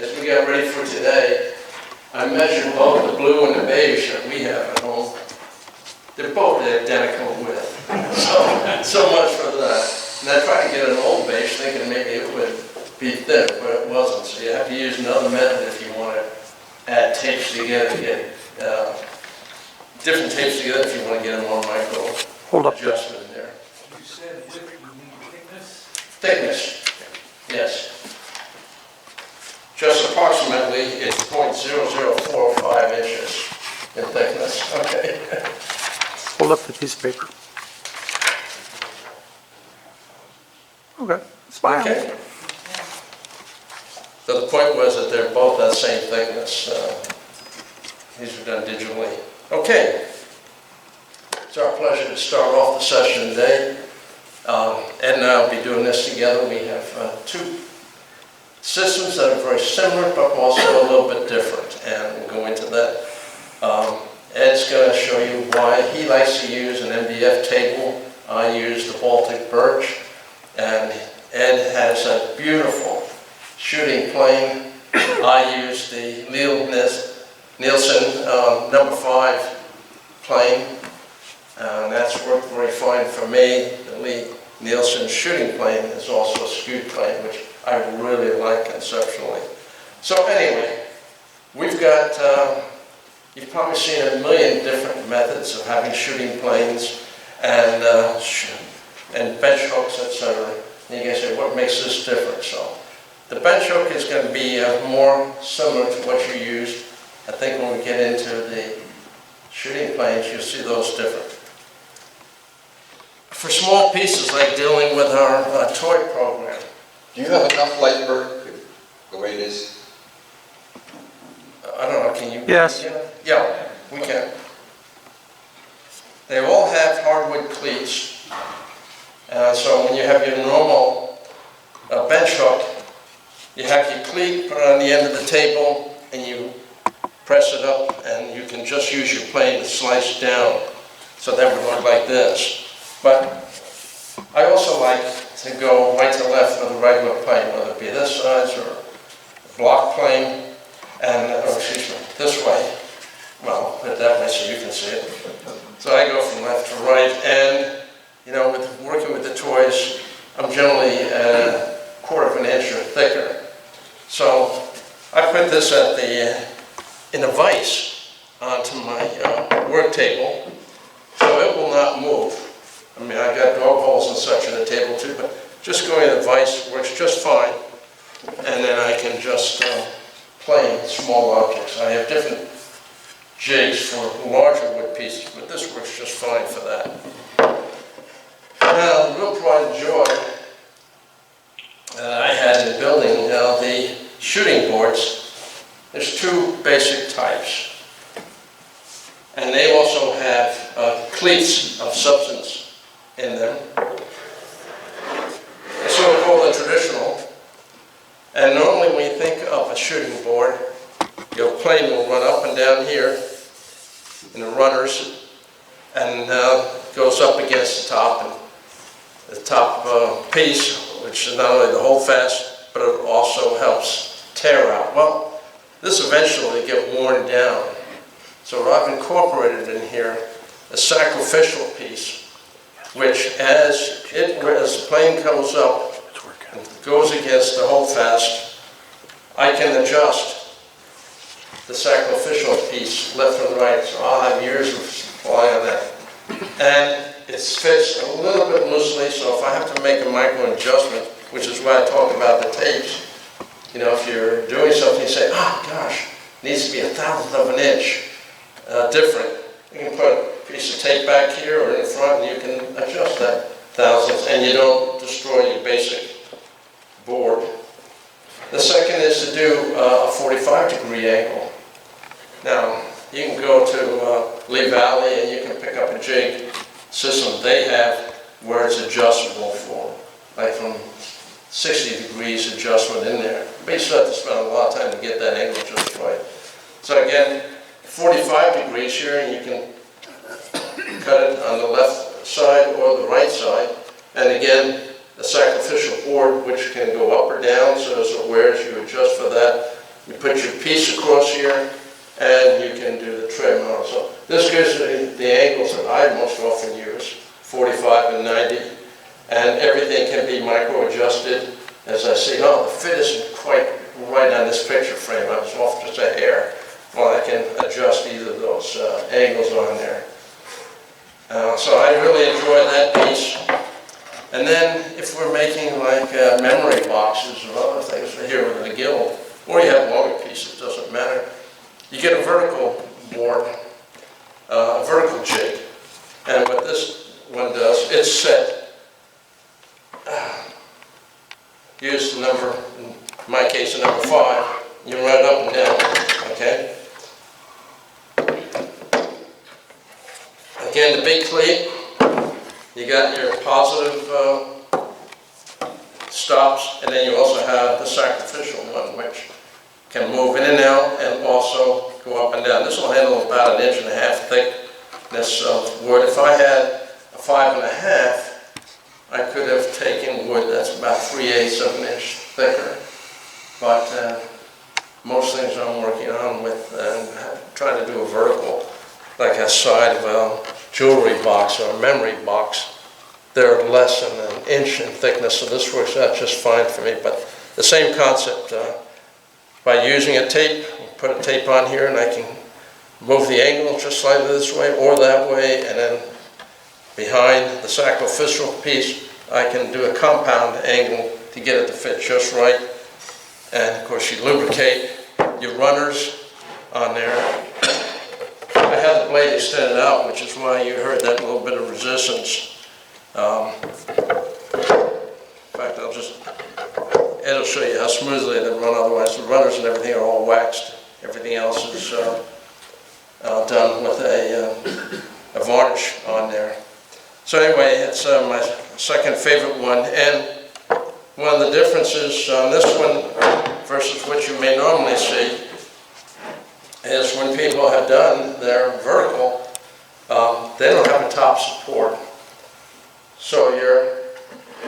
as we got ready for today, I measured both the blue and the beige that we have at home. They're both the identical width. So much for that. And I tried to get an old beige thinking maybe it would be thin, but it wasn't. So you have to use another method if you want to add tapes together, get different tapes together if you want to get them on micro adjustment in there. You said width, you mean thickness? Thickness, yes. Just approximately, it's 0.0045 inches in thickness. Okay. Hold up the piece of paper. Okay, smile. Okay. So the point was that they're both that same thickness. These are done digitally. Okay. It's our pleasure to start off the session today. Ed and I will be doing this together. We have two systems that are very similar, but also a little bit different, and we'll go into that. Ed's going to show you why he likes to use an MDF table. I use the Baltic birch, and Ed has a beautiful shooting plane. I use the Nielsen number 5 plane, and that's worked very fine for me. The Lee Nielsen shooting plane is also a skewed plane, which I really like conceptually. So anyway, we've got, you've probably seen a million different methods of having shooting planes and bench hooks, etc. And you guys say, what makes this different? So the bench hook is going to be more similar to what you used. I think when we get into the shooting planes, you'll see those different. For small pieces like dealing with our toy program. Do you have enough light work the way it is? I don't know, can you? Yes. Yeah, we can. They all have hardwood cleats. So when you have your normal bench hook, you have your cleat, put it on the end of the table, and you press it up, and you can just use your plane to slice down. So that would look like this. But I also like to go right to left with a regular plane, whether it be this size or a block plane, and, excuse me, this way. Well, put it that way so you can see it. So I go from left to right, and, you know, with working with the toys, I'm generally a 1/4 inch or thicker. So I put this at in a vise onto my work table, so it will not move. I mean, I've got dog holes and such in the table too, but just going in the vise works just fine. And then I can just plane small objects. I have different jigs for larger wood pieces, but this works just fine for that. Now, the real pride and joy that I had in building the shooting boards, there's two basic types. And they also have cleats of substance in them. So we call it traditional. And normally when you think of a shooting board, your plane will run up and down here in the runners and goes up against the top. And the top piece, which is not only the hold fast, but it also helps tear out. Well, this eventually get worn down. So I've incorporated in here a sacrificial piece, which as the plane comes up and goes against the hold fast, I can adjust the sacrificial piece left and right. So I'll have years of supply on that. And it fits a little bit loosely, so if I have to make a micro adjustment, which is why I talk about the tapes, you know, if you're doing something, you say, oh gosh, it needs to be 1/1000th of an inch different. You can put a piece of tape back here or in front, and you can adjust that 1/1000th, and you don't destroy your basic board. The second is to do a 45-degree angle. Now, you can go to Lee Valley and you can pick up a jig system they have where it's adjustable for, like from 60 degrees adjustment in there. But you still have to spend a lot of time to get that angle just right. So again, 45 degrees here, and you can cut it on the left side or the right side. And again, the sacrificial board, which can go up or down, so as it wears, you adjust for that. You put your piece across here, and you can do the trim on. So this gives the angles that I most often use, 45 and 90, and everything can be micro-adjusted. As I see, oh, the fit isn't quite right on this picture frame, I was off just a hair. Well, I can adjust either of those angles on there. So I really enjoy that piece. And then if we're making like memory boxes or other things here with the gill, or you have longer pieces, doesn't matter. You get a vertical board, a vertical jig. And what this one does, it's set. Use the number, in my case, the number 5. You run it up and down, okay? Again, the big cleat, you got your positive stops, and then you also have the sacrificial one, which can move in and out and also go up and down. This will handle about 1.5 inches thickness of wood. If I had a 5.5, I could have taken wood that's about 3/8 of an inch thicker. But most things I'm working on with, trying to do a vertical, like a side of a jewelry box or a memory box. They're less than 1 inch in thickness, so this works out just fine for me. But the same concept, by using a tape, put a tape on here and I can move the angle just slightly this way or that way, and then behind the sacrificial piece, I can do a compound angle to get it to fit just right. And of course you lubricate your runners on there. I had the blade extended out, which is why you heard that little bit of resistance. In fact, it'll show you how smoothly they run. Otherwise, the runners and everything are all waxed. Everything else is done with a varnish on there. So anyway, it's my second favorite one. And one of the differences on this one versus what you may normally see is when people have done their vertical, they don't have a top support. So your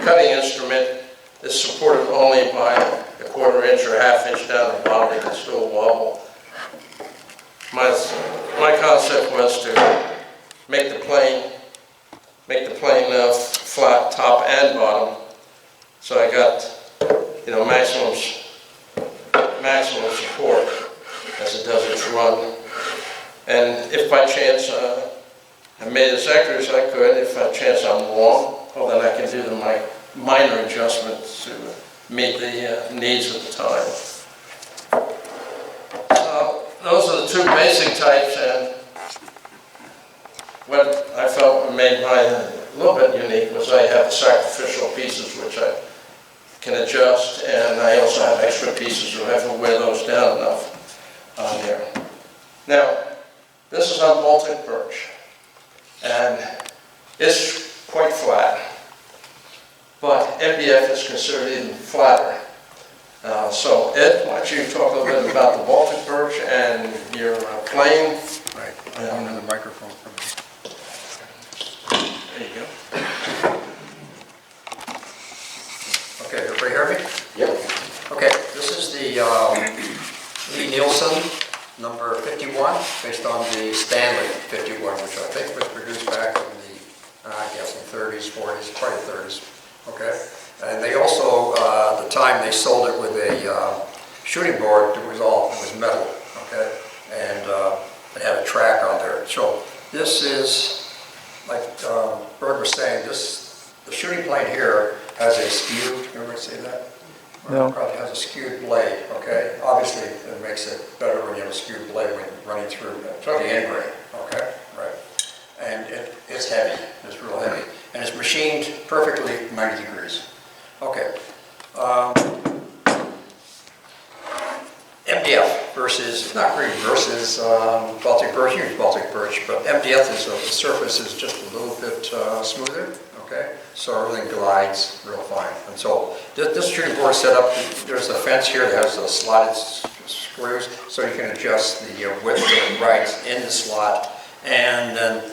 cutting instrument is supported only by a 1/4 inch or 1/2 inch down the bottom. It can still wobble. My concept was to make the plane flat top and bottom. So I got, maximum support as it does its run. And if by chance I made as accurate as I could, if by chance I'm wrong, well then I can do the minor adjustments to meet the needs of the time. Those are the two basic types, and what I felt made mine a little bit unique was I have sacrificial pieces which I can adjust, and I also have extra pieces so I have to wear those down enough on there. Now, this is on Baltic birch, and it's quite flat, but MDF is considered even flatter. So Ed, why don't you talk a little bit about the Baltic birch and your plane? Right, I don't have the microphone for me. There you go. Okay, everybody hear me? Yep. Okay, this is the Lee Nielsen number 51, based on the Stanley 51, which I think was produced back in the, I guess, in 30s, 40s, probably 30s. Okay, and they also, at the time, they sold it with a shooting board that was metal. Okay, and it had a track on there. So this is, like Berg was saying, the shooting plane here has a skewed. Everybody say that? No. It probably has a skewed blade. Okay, obviously it makes it better when you have a skewed blade when you're running through the end grain. Okay, right. And it's heavy. It's real heavy. And it's machined perfectly 90 degrees. Okay. MDF versus, not really versus Baltic birch, huge Baltic birch, but MDF is, the surface is just a little bit smoother, okay? So everything glides real fine. And so this shooting board is set up, there's a fence here that has the slotted screws, so you can adjust the width of the rights in the slot, and then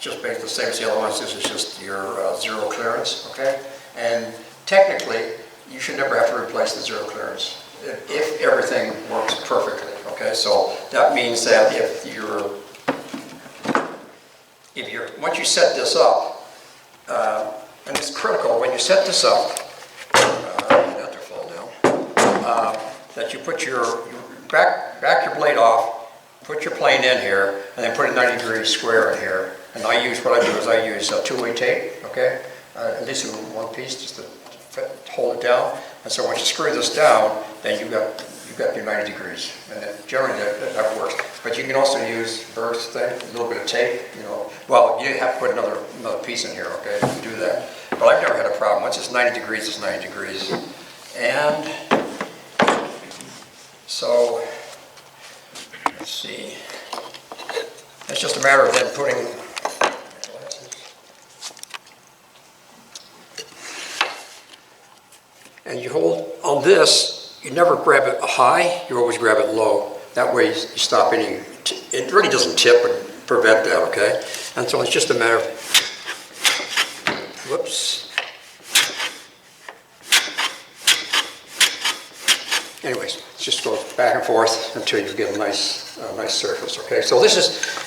just basically the same as the other ones. This is just your zero clearance, okay? And technically, you should never have to replace the zero clearance. if everything works perfectly, okay? So that means that once you set this up, and it's critical when you set this up, not to fall down, that you put back your blade off, put your plane in here, and then put a 90-degree square in here. And what I use two-way tape, okay? At least in one piece, just to hold it down. And so once you screw this down, then you've got your 90 degrees. And generally that works. But you can also use burst thing, a little bit of tape, you know. Well, you have to put another piece in here, okay, to do that. But I've never had a problem. Once it's 90 degrees, it's 90 degrees. And so, let's see. It's just a matter of then putting and you hold on this, you never grab it high, you always grab it low. That way you stop any, it really doesn't tip or prevent that, okay? And so it's just a matter of, whoops. Anyways, it just goes back and forth until you get a nice surface, okay? So this is,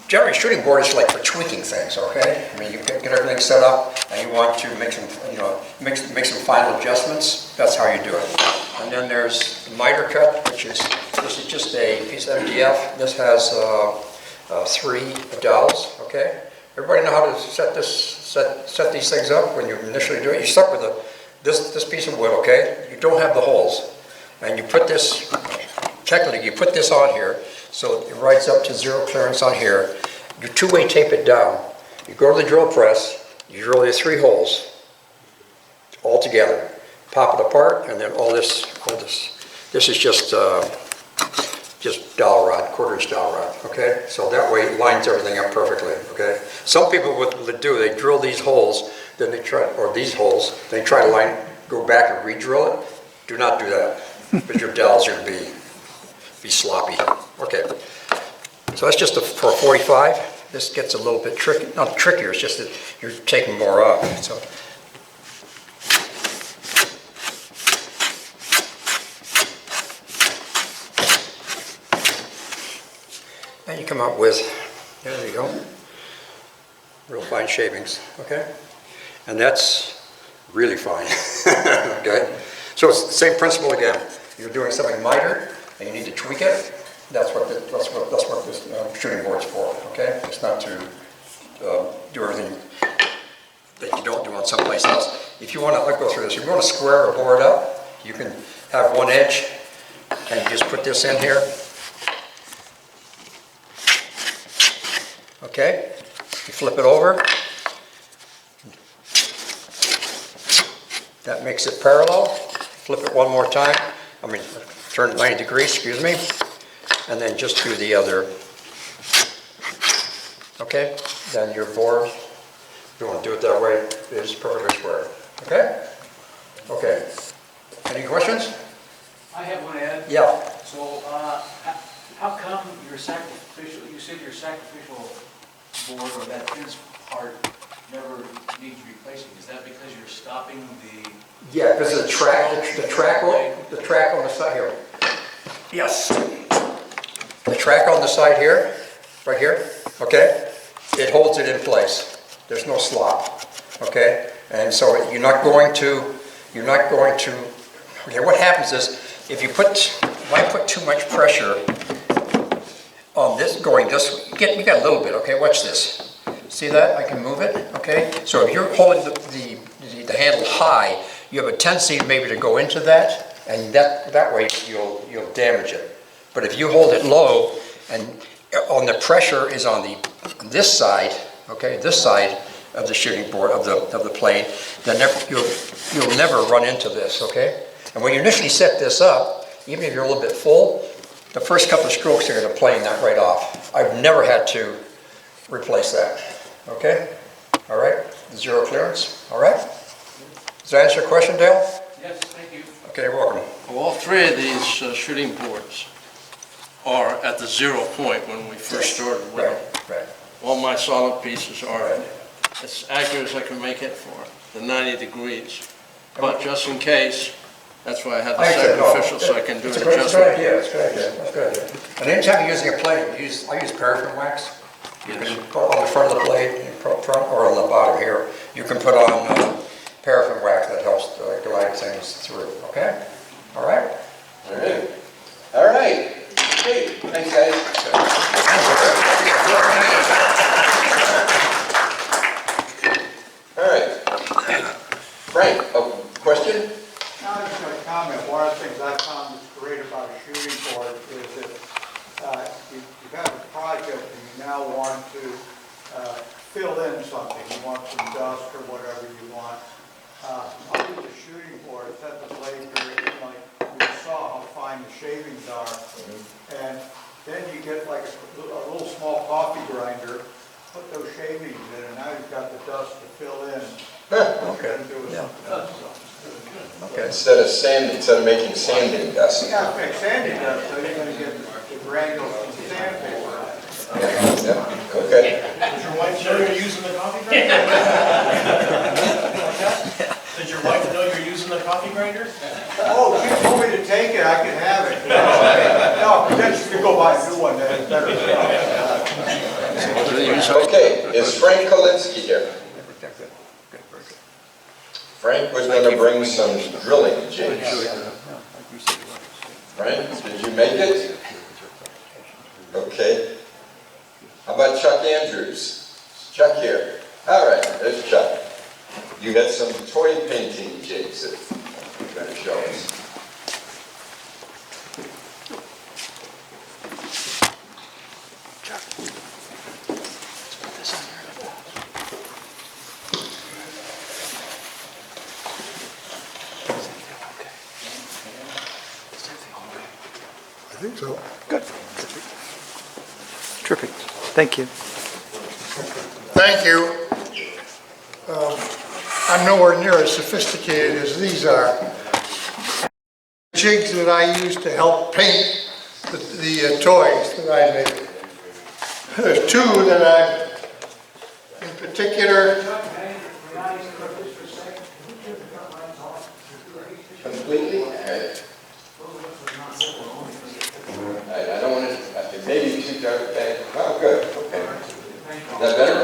generally shooting board is like for tweaking things, okay? I mean, you get everything set up and you want to make some, make some final adjustments, that's how you do it. And then there's the miter cut, this is just a piece of MDF. This has 3 dowels, okay? Everybody know how to set these things up when you initially do it? You start with this piece of wood, okay? You don't have the holes. And you put this, technically you put this on here, so it rides up to 0 clearance on here. You two-way tape it down. You go to the drill press, you drill your 3 holes all together. Pop it apart, and then all this is just dowel rod, quarter-inch dowel rod, okay? So that way it lines everything up perfectly, okay? Some people would do, they drill these holes, then they try, or these holes, they try to go back and re-drill it. Do not do that, because your dowels are going to be sloppy. Okay, so that's just for 45. This gets a little bit tricky, not trickier, it's just that you're taking more off. So. And you come out with, there you go, real fine shavings, okay? And that's really fine, okay? So it's the same principle again. You're doing something miter, and you need to tweak it. That's what this shooting board's for, okay? It's not to do everything that you don't do on someplace else. If you want to, go through this, if you want to square a board up, you can have one edge, and you just put this in here. Okay, you flip it over. That makes it parallel. Flip it one more time. Turn it 90 degrees, excuse me. And then just do the other. Okay, then your board, if you want to do it that way, is perfectly square. Okay? Okay. Any questions? I have one, Ed. Yeah. So, how come your sacrificial, you said your sacrificial board or that fence part never needs replacing? Is that because you're stopping the... Yeah, because of the track on the side here. Yes. The track on the side here, right here, okay? It holds it in place. There's no slop, okay? And so you're not going to, okay, what happens is, if you might put too much pressure on this, going this, you got a little bit, okay? Watch this. See that? I can move it, okay? So if you're holding the handle high, you have a tendency maybe to go into that, and that way you'll damage it. But if you hold it low, and on the pressure is on this side, okay, this side of the shooting board of the plane, then you'll never run into this, okay? And when you initially set this up, even if you're a little bit full, the first couple of strokes are going to plane that right off. I've never had to replace that, okay? All right, 0 clearance, all right? Does that answer your question, Dale? Yes, thank you. Okay, you're welcome. All 3 of these shooting boards are at the 0 point when we first started with them. Right. All my solid pieces are Right. as accurate as I can make it for the 90 degrees. But just in case, That's why I had the Like I said, no, sacrificial, so I can do it's an a good adjustment. idea, it's a good idea, that's a good idea. And anytime you're using a plate, I use paraffin wax. You can put on the front of the plate, front or on the bottom here, you can put on paraffin wax that helps glide things through, okay? All right? All right. All right. Hey, thanks, guys. All right. Frank, question? Now, I just want to comment, one of the things I found that's great about a shooting board is that you have a project and you now want to fill in something. You want some dust or whatever you want. I'll use a shooting board, set the blade very, like we saw how fine the shavings are. And then you get like a little small coffee grinder, put those shavings in, and now you've got the dust to fill in. Okay. Okay. Instead of making sanding dust. Yeah, make sanding dust, so you're gonna get the granules from the sandpaper. Yeah, okay. Does your wife know you're using the coffee grinder? Does your wife know you're using the coffee grinder? Oh, she told me to take it, I can have it. No, but then she could go buy a new one, then it's better. Okay, is Frank Kalinsky here? Frank was going to bring some drilling jigs. Frank, did you make it? Okay. How about Chuck Andrews? Chuck here. All right, there's Chuck. You got some toy painting jigs that you're going to show us. I think so. Good. Terrific. Thank you. Thank you. I'm nowhere near as sophisticated as these are. Jigs that I use to help paint the toys that I make. There's two that I, in particular, Completely? I don't want to, maybe you should go, okay. Oh, good, okay. Is that better?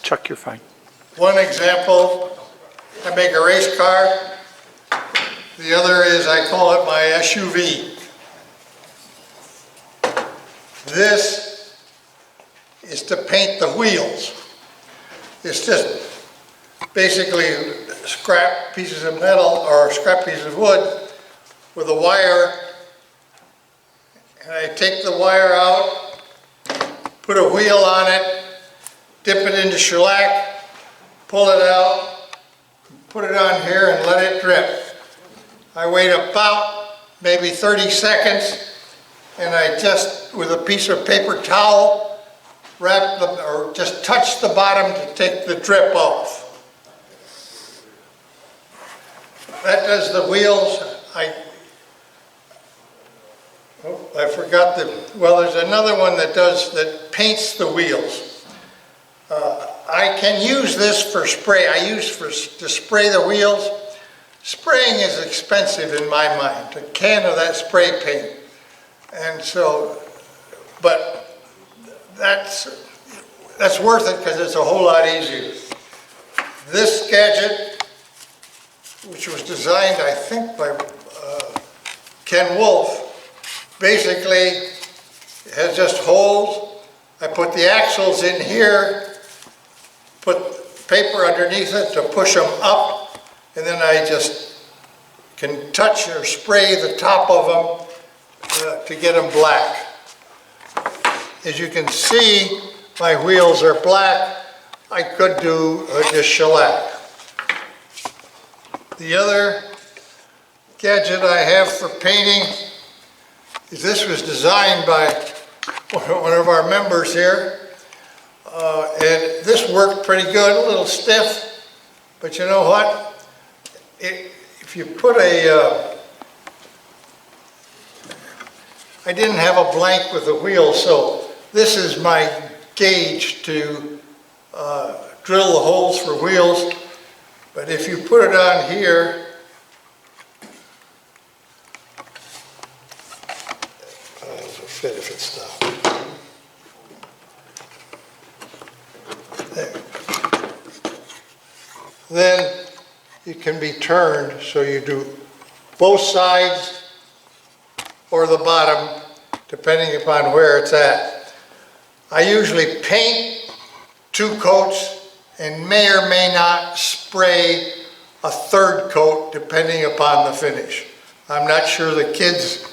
Chuck, you're fine. one example, I make a race car. The other is, I call it my SUV. This is to paint the wheels. It's just basically scrap pieces of metal or scrap pieces of wood with a wire, and I take the wire out, put a wheel on it, dip it into shellac, pull it out, put it on here and let it drip. I wait about maybe 30 seconds, and I just, with a piece of paper towel, wrap the, or just touch the bottom to take the drip off. That does the wheels. I forgot well, there's another one that paints the wheels. I can use this for spray. To spray the wheels. Spraying is expensive in my mind, a can of that spray paint. And so, but that's worth it because it's a whole lot easier. This gadget, which was designed, I think, by Ken Wolf, basically has just holes. I put the axles in here, put paper underneath it to push them up, and then I just can touch or spray the top of them to get them black. As you can see, my wheels are black. I could do just shellac. The other gadget I have for painting is this was designed by one of our members here. And this worked pretty good, a little stiff, but you know what? If you put I didn't have a blank with the wheel, so this is my gauge to drill the holes for wheels. But if you put it on here, it'll fit if it stops. There. Then it can be turned so you do both sides or the bottom, depending upon where it's at. I usually paint 2 coats and may or may not spray a 3rd coat depending upon the finish. I'm not sure the kids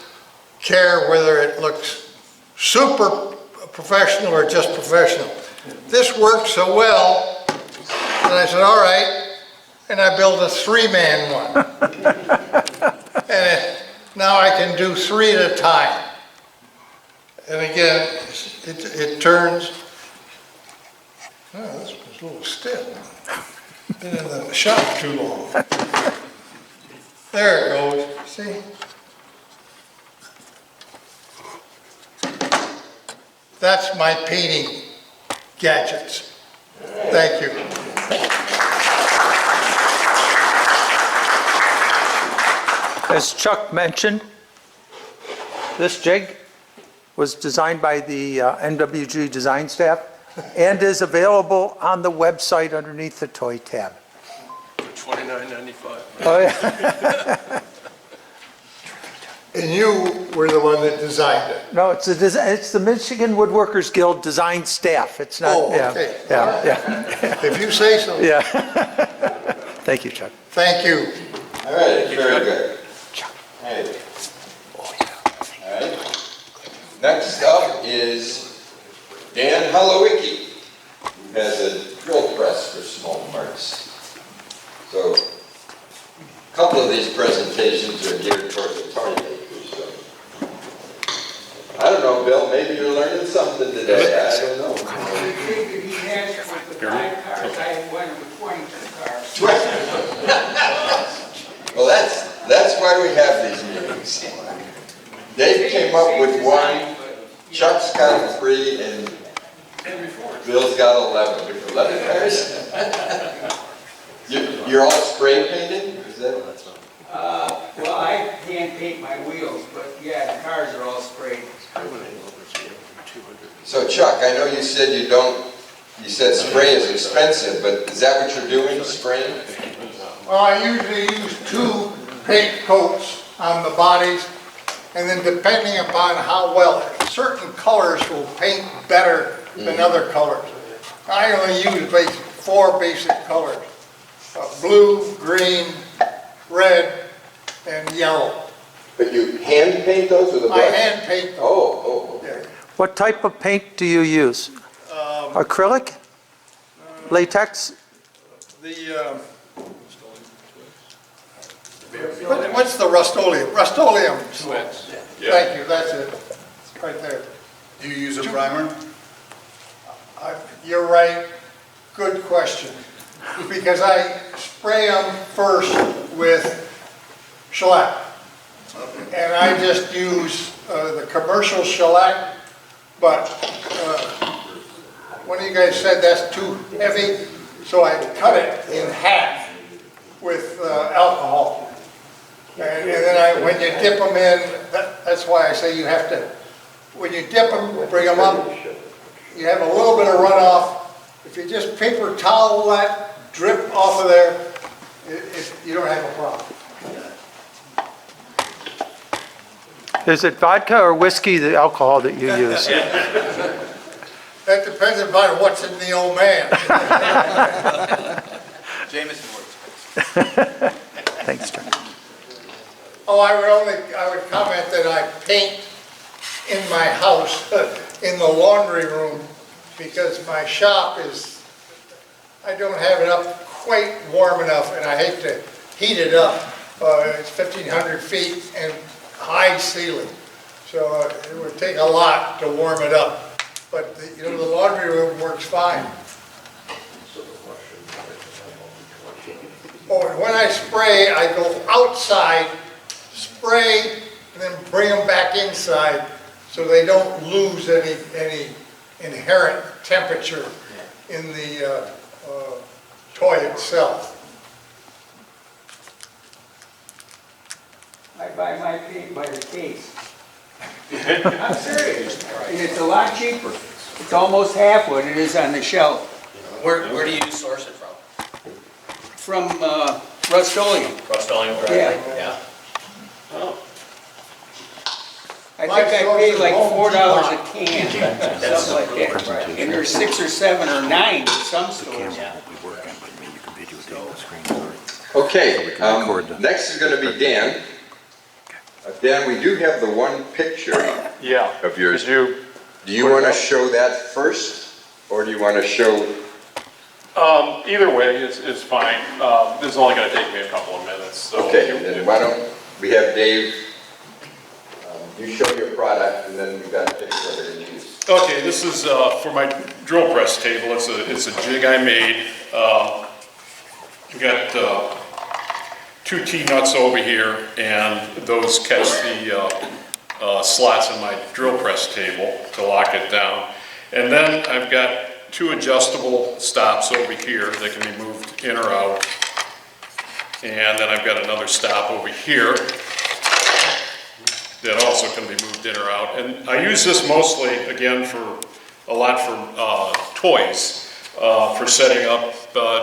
care whether it looks super professional or just professional. This worked so well, and I said, all right, and I built a 3-man one. And now I can do 3 at a time. And again, it turns. Oh, this was a little stiff. Been in the shop too long. There it goes, see? That's my painting gadgets. Thank you. As Chuck mentioned, this jig was designed by the MWG design staff and is available on the website underneath the toy tab. $29.95. Oh, yeah. And you were the one that designed it. No, it's the Michigan Woodworkers Guild design staff. It's not, Oh, yeah, okay. yeah. If you say so. Yeah. Thank you, Chuck. Thank you. All right, very good. All right. All right. Next up is Dan Holowicki, who has a drill press for small parts. So, a couple of these presentations are geared toward the toy makers. So. I don't know, Bill, maybe you're learning something today. I don't know. He has with the 5 cars, I went with 22 cars. Well, that's why we have these meetings. Dave came up with 1, Chuck's got 3, and Bill's got 11. 11 cars? You're all spray painted? Is that? Well, I hand paint my wheels, but yeah, the cars are all sprayed. So Chuck, I know you said you said spray is expensive, but is that what you're doing, spraying? Well, I usually use 2 paint coats on the bodies, and then depending upon how well, certain colors will paint better than other colors. I only use 4 basic colors, blue, green, red, and yellow. But you hand paint those with a brush? I hand paint them. Oh, okay. What type of paint do you use? Acrylic? Latex? What's the Rust-Oleum? Rust-Oleum. Thank you, that's it, right there. Do you use a primer? You're right, good question. Because I spray them first with shellac. And I just use the commercial shellac, but one of you guys said that's too heavy, so I cut it in half with alcohol. And then when you dip them in, that's why I say you have to, when you dip them, bring them up, you have a little bit of runoff. If you just paper towel that, drip off of there, you don't have a problem. Is it vodka or whiskey, the alcohol that you use? That depends upon what's in the old man. Jameson works. Thanks, Chuck. Oh, I would comment that I paint in my house, in the laundry room, because my shop is, I don't have it up quite warm enough, and I hate to heat it up. It's 1,500 feet and high ceiling, so it would take a lot to warm it up. But the laundry room works fine. Oh, and when I spray, I go outside, spray, and then bring them back inside so they don't lose any inherent temperature in the toy itself. I buy my paint by the case. I'm serious. And it's a lot cheaper. It's almost half what it is on the shelf. Where do you source it from? From Rust-Oleum. Rust-Oleum Yeah. directly? Yeah. I think I paid like $4 a can, something like that. And there's 6 or 7 or 9 in some stores. Okay, next is gonna be Dan. Dan, we do have the one picture Yeah. of yours. Could Do you wanna show that first, or do you wanna show? either way, it's fine. This is only gonna take me a couple of minutes, so. Okay, then why don't we have Dave, you show your product, and then we've got a picture of it in use. Okay, this is for my drill press table. It's a jig I made. I've got 2 T-nuts over here, and those catch the slots in my drill press table to lock it down. And then I've got 2 adjustable stops over here that can be moved in or out. And then I've got another stop over here that also can be moved in or out. And I use this mostly, again, for toys, for setting up,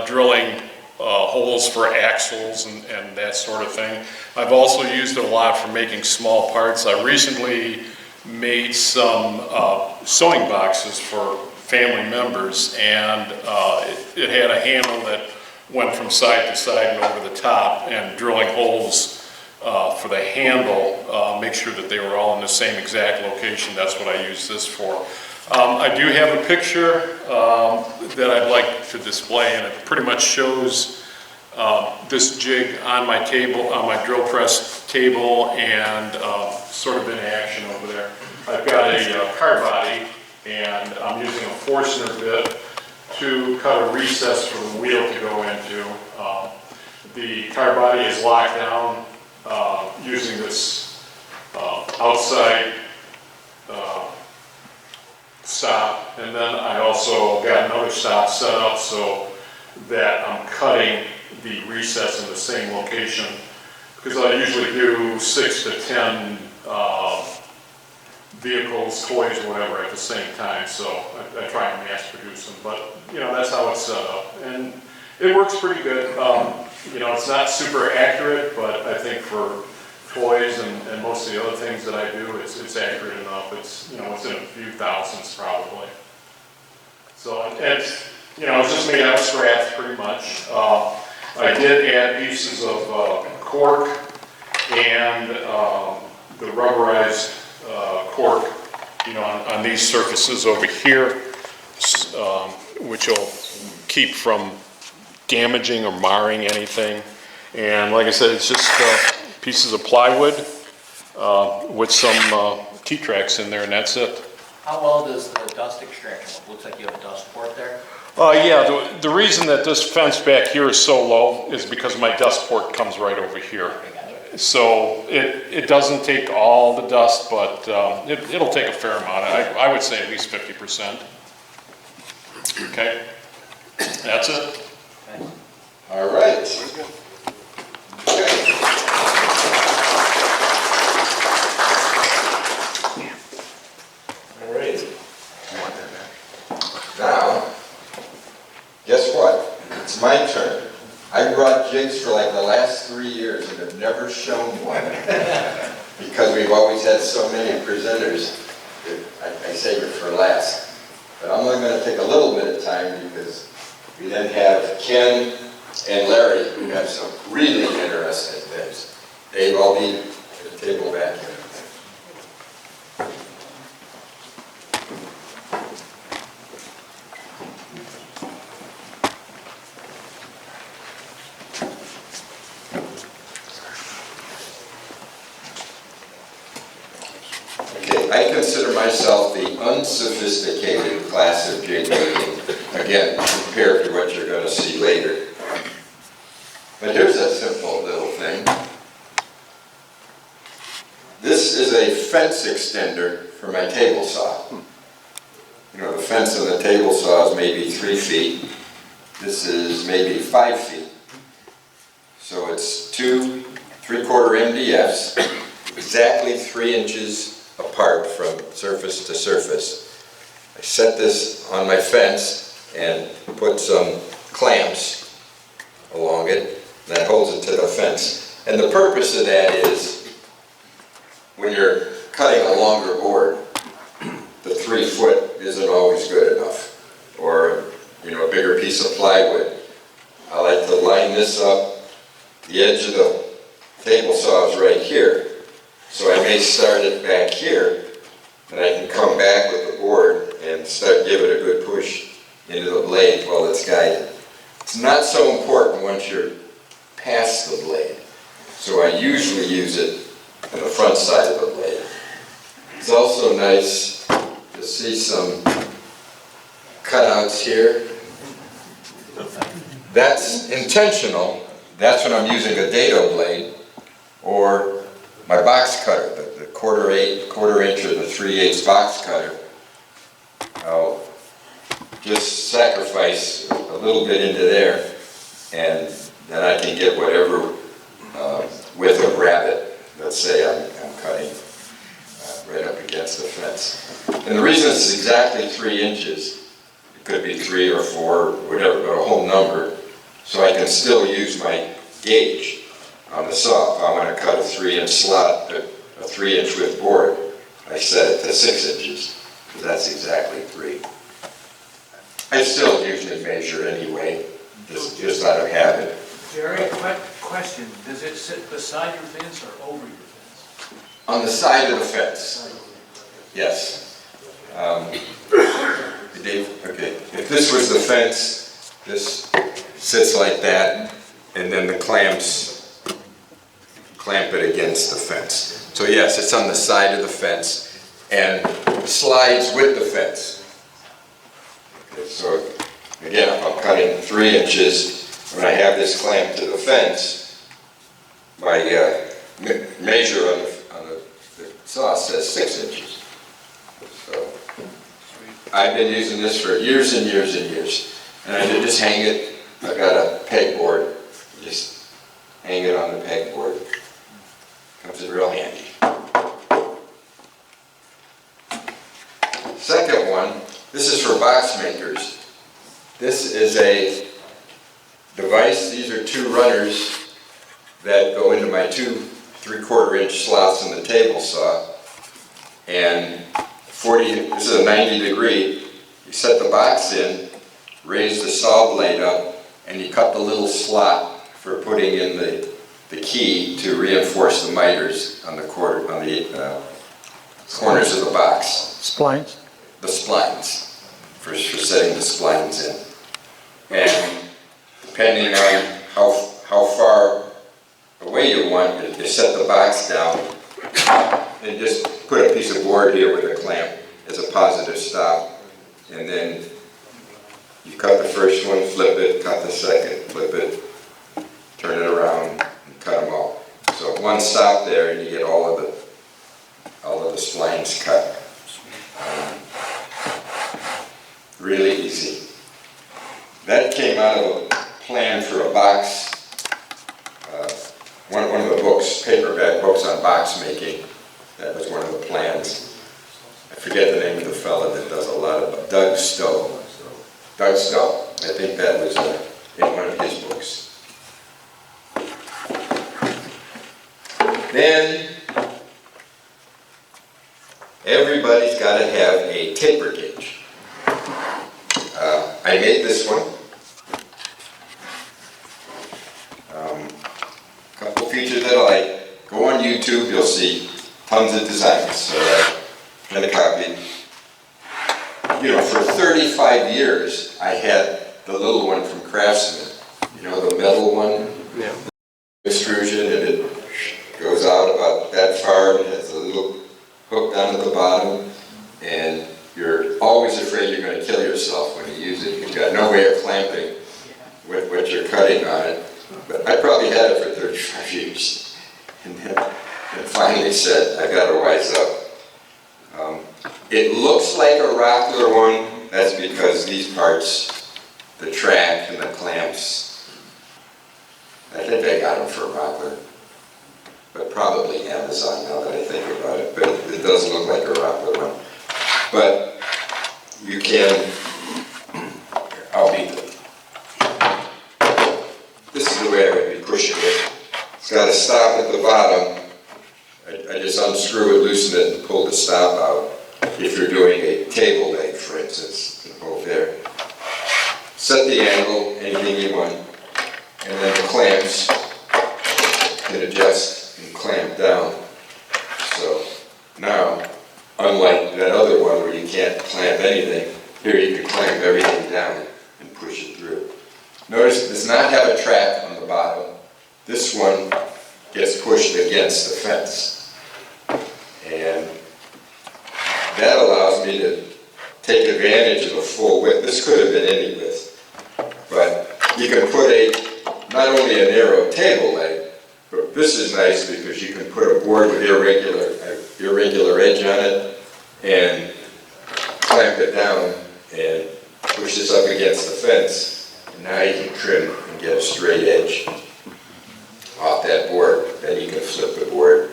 drilling holes for axles and that sort of thing. I've also used it a lot for making small parts. I recently made some sewing boxes for family members, and it had a handle that went from side to side and over the top, and drilling holes for the handle, make sure that they were all in the same exact location. That's what I use this for. I do have a picture that I'd like to display, and it pretty much shows this jig on my table, on my drill press table, and sort of in action over there. I've got a car body, and I'm using a Forstner bit to cut a recess for the wheel to go into. The car body is locked down using this outside stop, and then I also got another stop set up so that I'm cutting the recess in the same location, because I usually do 6 to 10 vehicles, toys, whatever at the same time, so I try and mass produce them, but you know, that's how it's set up, and it works pretty good. You know, it's not super accurate, but I think for toys and most of the other things that I do, it's accurate enough. It's, you know, it's in a few thousandths probably. So it's, you know, it's just made out of scraps pretty much. I did add pieces of cork and the rubberized cork, you know, on these surfaces over here, which will keep from damaging or marring anything. And like I said, it's just pieces of plywood with some T-tracks in there, and that's it. How well does the dust extraction look? Looks like you have a dust port there. Yeah, the reason that this fence back here is so low is because my dust port comes right over here. So it doesn't take all the dust, but it'll take a fair amount. I would say at least 50%. Okay, that's it. All right. Okay. All right. Now, guess what? It's my turn. I brought jigs for like the last 3 years and have never shown one because we've always had so many presenters. I save it for last. But I'm only going to take a little bit of time because we then have Ken and Larry who have some really interesting things. Dave, I'll be at the table back here. I consider myself the unsophisticated class of jig making, again, compared to what you're going to see later. But here's a simple little thing. This is a fence extender for my table saw. You know, the fence on the table saw is maybe 3 feet. This is maybe 5 feet. So it's 2 3/4 MDFs, exactly 3 inches apart from surface to surface. I set this on my fence and put some clamps along it that holds it to the fence. And the purpose of that is when you're cutting a longer board, the 3 foot isn't always good enough. Or, you know, a bigger piece of plywood. I like to line this up. The edge of the table saw is right here. So I may start it back here, and I can come back with the board and start giving it a good push into the blade while it's guided. It's not so important once you're past the blade. So I usually use it on the front side of the blade. It's also nice to see some cutouts here. That's intentional. That's when I'm using a dado blade or my box cutter, the 1/4 inch or the 3/8 box cutter. I'll just sacrifice a little bit into there, and then I can get whatever width of rabbit, let's say I'm cutting right up against the fence. And the reason it's exactly 3 inches, it could be 3 or 4, whatever, but a whole number, so I can still use my gauge on the saw. If I want to cut a 3-inch slot, a 3-inch width board, I set it to 6 inches, because that's exactly 3. I still usually measure anyway, just out of habit. Jerry, question, does it sit beside your fence or over your fence? On the side of the fence, yes. Dave, okay, if this was the fence, this sits like that, and then the clamps clamp it against the fence. So yes, it's on the side of the fence and slides with the fence. Okay, so again, if I'm cutting 3 inches, when I have this clamped to the fence, my measure on the saw says 6 inches. So I've been using this for years and years and years. And I just hang it, I got a pegboard, just hang it on the pegboard. Comes in real handy. Second one, this is for box makers. This is a device, these are 2 runners that go into my 2 3/4 inch slots in the table saw. And this is a 90 degree, you set the box in, raise the saw blade up, and you cut the little slot for putting in the key to reinforce the miters on the corners of the box. Splines? The splines, for setting the splines in. And depending on how far away you want, you set the box down and just put a piece of board here with a clamp as a positive stop. And then you cut the first one, flip it, cut the second, flip it, turn it around, and cut them all. So one stop there, and you get all of the splines cut. Really easy. That came out of a plan for a box, one of the books, paperback books on box making. That was one of the plans. I forget the name of the fellow that does a lot of Doug Stowe. Doug Stowe. I think that was in one of his books. Then everybody's got to have a taper gauge. I made this one. Couple features that I like. Go on YouTube, you'll see tons of designs. So I kind of copied. You know, for 35 years, I had the little one from Craftsman. You know, the metal one? Yeah. Extrusion, and it goes out about that far and has a little hook down at the bottom. And you're always afraid you're going to kill yourself when you use it. You've got no way of clamping with what you're cutting on it. But I probably had it for 35 years. And then finally said, I got to wise up. It looks like a Rockler one. That's because these parts, the track and the clamps, I think I got them for a Rockler. Amazon now that I think about it, but it does look like a rocker one. But you can, I'll beat it. This is the way I would be pushing it. It's got a stop at the bottom. I just unscrew it, loosen it, and pull the stop out. If you're doing a table leg, for instance, you can hold there. Set the angle, anything you want, and then the clamps can adjust and clamp down. So now, unlike that other one where you can't clamp anything, here you can clamp everything down and push it through. Notice it does not have a track on the bottom. This one gets pushed against the fence. And that allows me to take advantage of the full width. This could have been any width, but you can put not only a narrow table leg, but this is nice because you can put a board with irregular edge on it and clamp it down and push this up against the fence. And now you can trim and get a straight edge off that board. Then you can flip the board,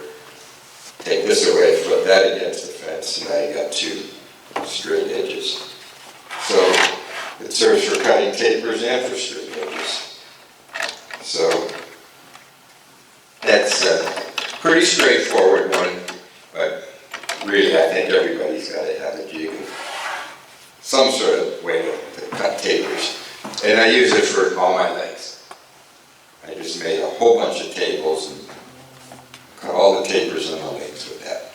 take this away, flip that against the fence, and now you got two straight edges. So it serves for cutting tapers and for straight edges. So that's a pretty straightforward one, but really I think everybody's got to have a jig of some sort of way to cut tapers. And I use it for all my legs. I just made a whole bunch of tables and cut all the tapers on the legs with that.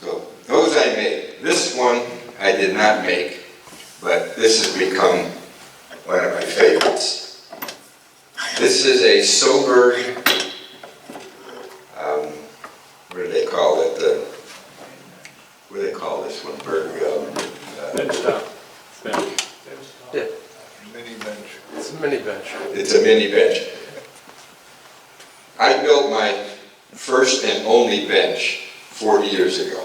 So those I made. This one I did not make, but this has become one of my favorites. This is a Soberg, what do they call it? What do they call this one? Bench top. Bench. Yeah. Mini bench. It's a mini bench. It's a mini bench. I built my first and only bench 40 years ago.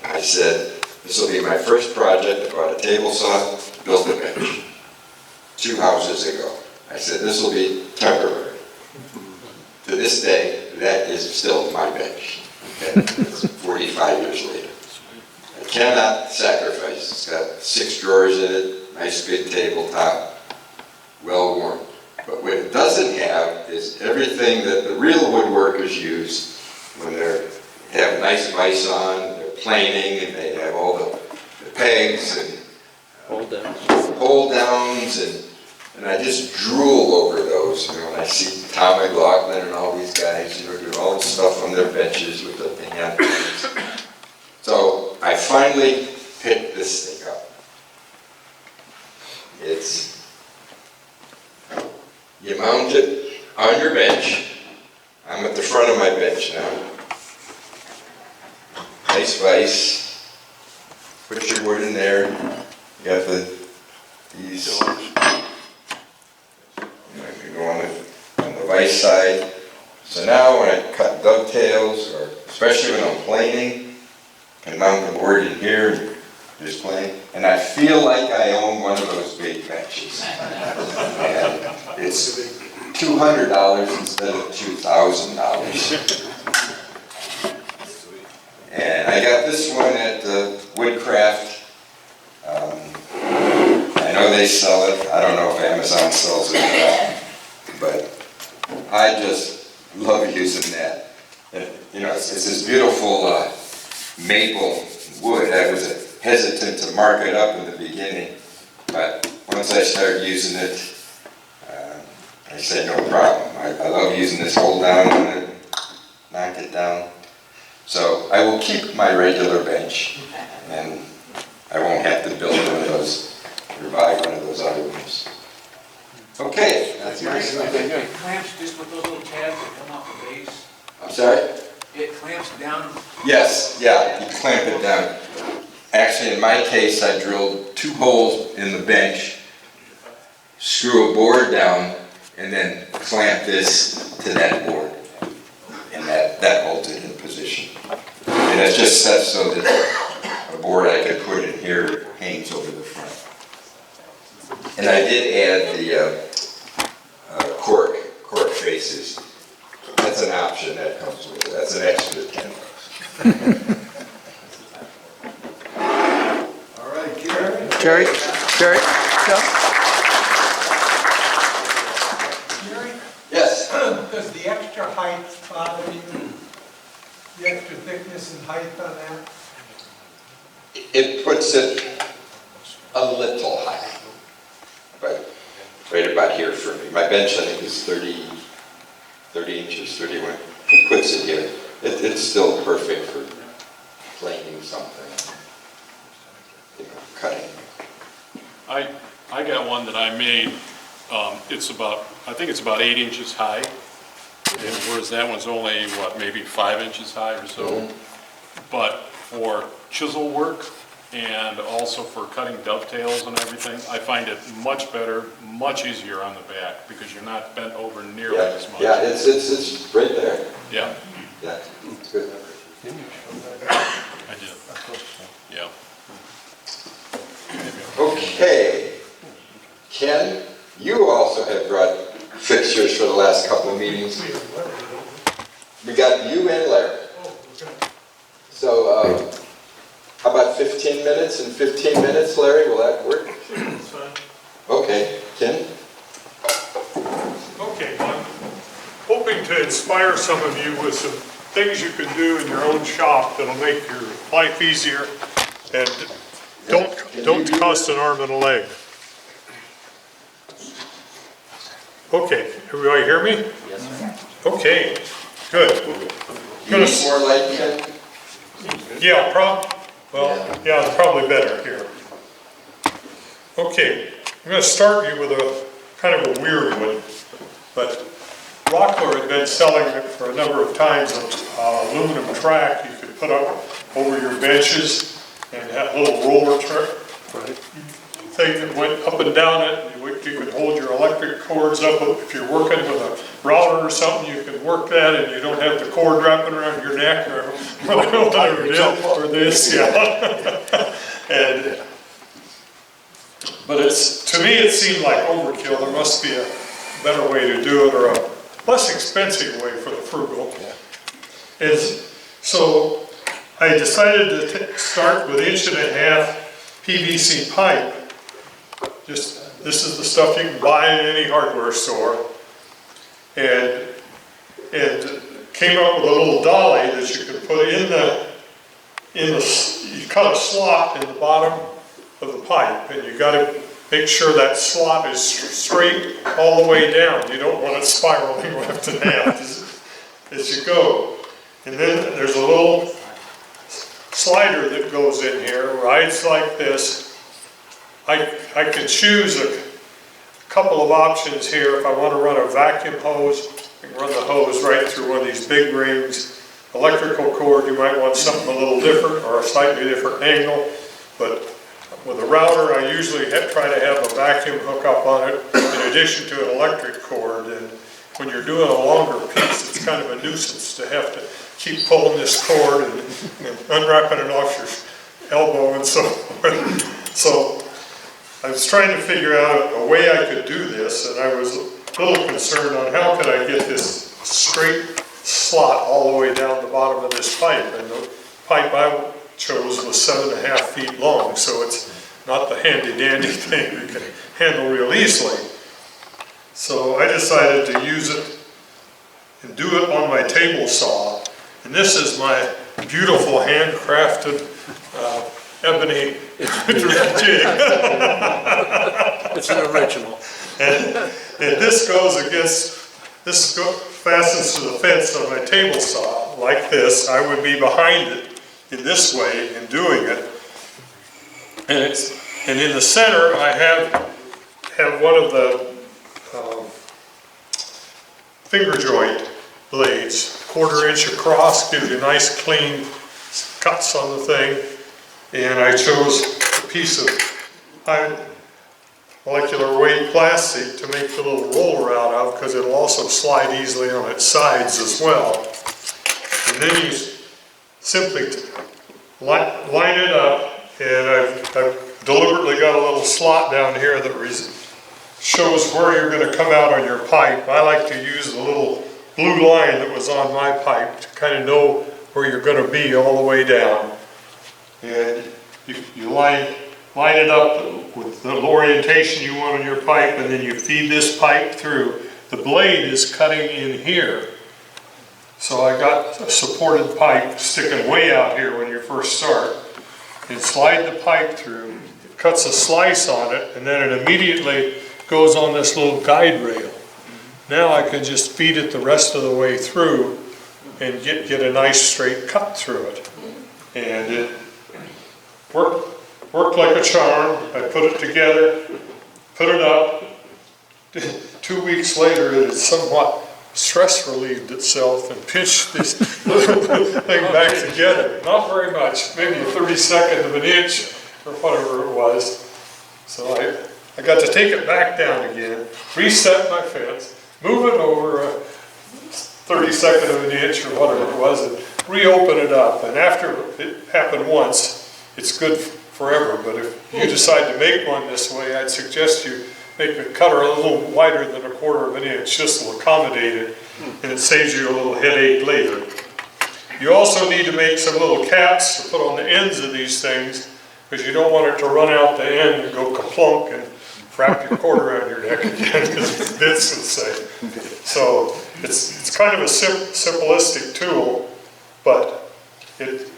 I said, this will be my first project. I bought a table saw, built a bench. 2 houses ago. I said, this will be temporary. To this day, that is still my bench. Okay? It's 45 years later. I cannot sacrifice. It's got 6 drawers in it, nice big tabletop, well worn. But what it doesn't have is everything that the real woodworkers use when they have nice vise on, they're planing, and they have all the pegs and hold downs, and I just drool over those. You know, when I see Tom McLaughlin and all these guys, you know, do all this stuff on their benches with the hand planes. So I finally picked this thing up. You mount it on your bench. I'm at the front of my bench now. Nice vise. Put your wood in there. You got these. I can go on the vise side. So now when I cut dovetails, or especially when I'm planing, I can mount the board in here and just plane. And I feel like I own one of those big benches. And it's $200 instead of $2,000. And I got this one at Woodcraft. I know they sell it. I don't know if Amazon sells it or not. But I just love using that. And, you know, it's this beautiful maple wood. I was hesitant to mark it up in the beginning. But once I started using it, I said, no problem. I love using this hold down on it, knock it down. So I will keep my regular bench, and I won't have to build one of those, or buy one of those other ones. Okay, that's my stuff. It clamps just with those little tabs that come off the base. I'm sorry? It clamps down. Yes, yeah, you clamp it down. Actually, in my case, I drilled 2 holes in the bench, screw a board down, and then clamp this to that board. And that holds it in position. And it's just set so that a board I could put in here hangs over the front. And I did add the cork faces. That's that's an option that comes with it. That's an extra $10. All right, Gary. Jerry? Yeah. Yes? Does the extra height bother you? The extra thickness and height on that? It puts it a little high, but right about here for me. My bench, I think, is 30 inches, 31. It puts it here. It's still perfect for planing something, cutting. I got one that I made, I think it's about 8 inches high, and whereas that one's only, maybe 5 inches high or so. But for chisel work and also for cutting dovetails and everything, I find it much better, much easier on the back because you're not bent over nearly as much. Yeah, it's right there. Yeah, Yeah, it's good. I did. Yeah. Okay. Ken, you also have brought fixtures for the last couple of meetings. We got you and Larry. So, how about 15 minutes and 15 minutes, Larry? Will that work? That's fine. Okay. Ken? Okay, I'm hoping to inspire some of you with some things you can do in your own shop that'll make your life easier and don't cost an arm and a leg. Okay, everybody hear me? Yes. Okay, good. You need more light, Ken? Yeah, it's probably better here. Okay, I'm going to start you with a kind of a weird one, but Rockler had been selling it for a number of times, aluminum track you could put up over your benches and that little roller thing that went up and down it. You could hold your electric cords up. If you're working with a router or something, you can work that and you don't have the cord wrapping around your neck or whatever it is, or this, yeah. But to me it seemed like overkill. There must be a better way to do it, or a less expensive way for the frugal. So I decided to start with 1.5 PVC pipe. This is the stuff you can buy in any hardware store, and came up with a little dolly that you could put you cut a slot in the bottom of the pipe, and you got to make sure that slot is straight all the way down. You don't want it spiraling left and half as you go. And then there's a little slider that goes in here, rides like this. I can choose a couple of options here. If I want to run a vacuum hose, I can run the hose right through one of these big rings. Electrical cord, you might want something a little different or a slightly different angle. But with a router, I usually try to have a vacuum hookup on it in addition to an electric cord. And when you're doing a longer piece, it's kind of a nuisance to have to keep pulling this cord and unwrapping it off your elbow and so forth. So I was trying to figure out a way I could do this, and I was a little concerned on how could I get this straight slot all the way down the bottom of this pipe. And the pipe I chose was 7.5 feet long, so it's not the handy-dandy thing you can handle real easily. So I decided to use it and do it on my table saw. And this is my beautiful handcrafted ebony jig. It's an original. And this fastens to the fence on my table saw like this. I would be behind it in this way in doing it. And in the center I have one of the finger joint blades, 1/4 inch across, gives you nice clean cuts on the thing. And I chose a piece of high molecular weight plastic to make the little roller out of, because it'll also slide easily on its sides as well. And then you simply line it up, and I've deliberately got a little slot down here that shows where you're going to come out on your pipe. I like to use the little blue line that was on my pipe to kind of know where you're going to be all the way down. And you line it up with the orientation you want on your pipe, and then you feed this pipe through. The blade is cutting in here. So I got a supported pipe sticking way out here when you first start, and slide the pipe through. It cuts a slice on it, and then it immediately goes on this little guide rail. Now I can just feed it the rest of the way through and get a nice straight cut through it. And it worked like a charm. I put it together, put it up. 2 weeks later, it had somewhat stress relieved itself and pinched this thing back together. Not very much, maybe a 32nd of an inch or whatever it was. So I got to take it back down again, reset my fence, move it over a 32nd of an inch or whatever it was, and reopen it up. And after it happened once, it's good forever. But if you decide to make one this way, I'd suggest you make the cutter a little wider than 1/4 of an inch, just to accommodate it, and it saves you a little headache later. You also need to make some little caps to put on the ends of these things, because you don't want it to run out the end and go kaplunk and wrap your cord around your neck again, as Vince would say. So it's kind of a simplistic tool, but it's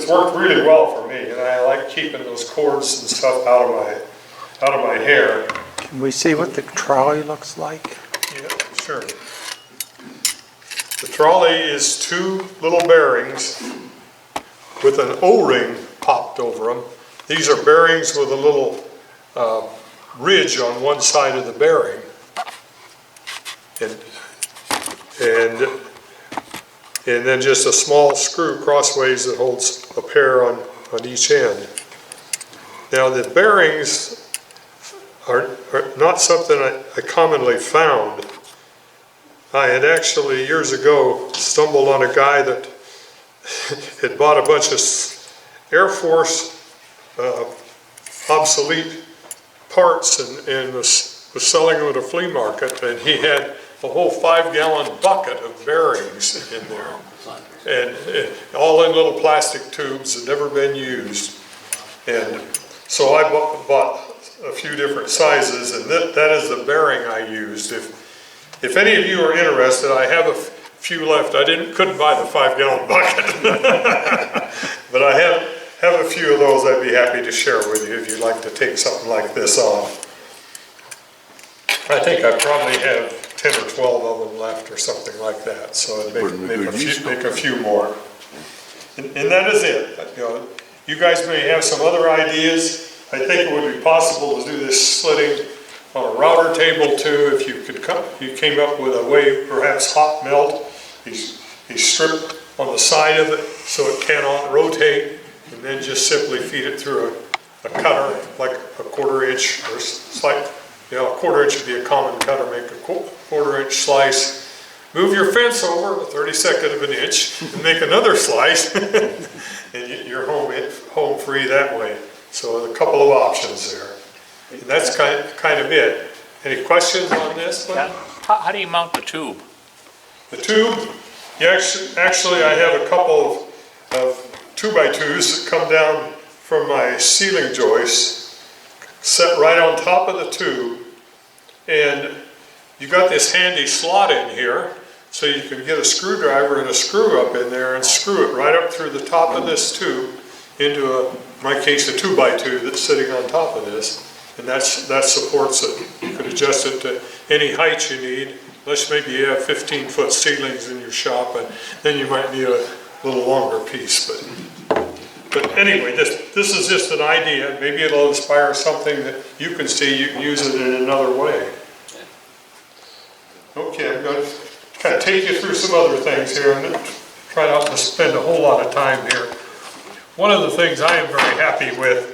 worked really well for me, and I like keeping those cords and stuff out of my hair. Can we see what the trolley looks like? Yeah, sure. The trolley is 2 little bearings with an O-ring popped over them. These are bearings with a little ridge on one side of the bearing. And then just a small screw crossways that holds a pair on each end. Now the bearings are not something I commonly found. I had actually years ago stumbled on a guy that had bought a bunch of Air Force obsolete parts and was selling them at a flea market, and he had a whole 5-gallon bucket of bearings in there, and all in little plastic tubes that never been used. And so I bought a few different sizes, and that is the bearing I used. If any of you are interested, I have a few left. I couldn't buy the 5-gallon bucket, but I have a few of those I'd be happy to share with you if you'd like to take something like this on. I think I probably have 10 or 12 of them left or something like that, so I'd make a few more. And that is it. You guys may have some other ideas. I think it would be possible to do this slitting on a router table too, if you came up with a way, perhaps hot melt, a strip on the side of it so it cannot rotate, and then just simply feed it through a cutter, like a 1/4 inch or slight. A 1/4 inch would be a common cutter. Make a 1/4 inch slice. Move your fence over a 32nd of an inch and make another slice, and you're home free that way. So a couple of options there. And that's kind of it. Any questions on this one? How do you mount the tube? The tube, actually I have a couple of 2x2s that come down from my ceiling joists, set right on top of the tube, and you got this handy slot in here, so you can get a screwdriver and a screw up in there and screw it right up through the top of this tube into in my case, a 2x2 that's sitting on top of this, and that supports it. You can adjust it to any height you need, unless maybe you have 15-foot ceilings in your shop, and then you might need a little longer piece. But anyway, this is just an idea. Maybe it'll inspire something that you can see you can use it in another way. Okay, I'm going to kind of take you through some other things here and try not to spend a whole lot of time here. One of the things I am very happy with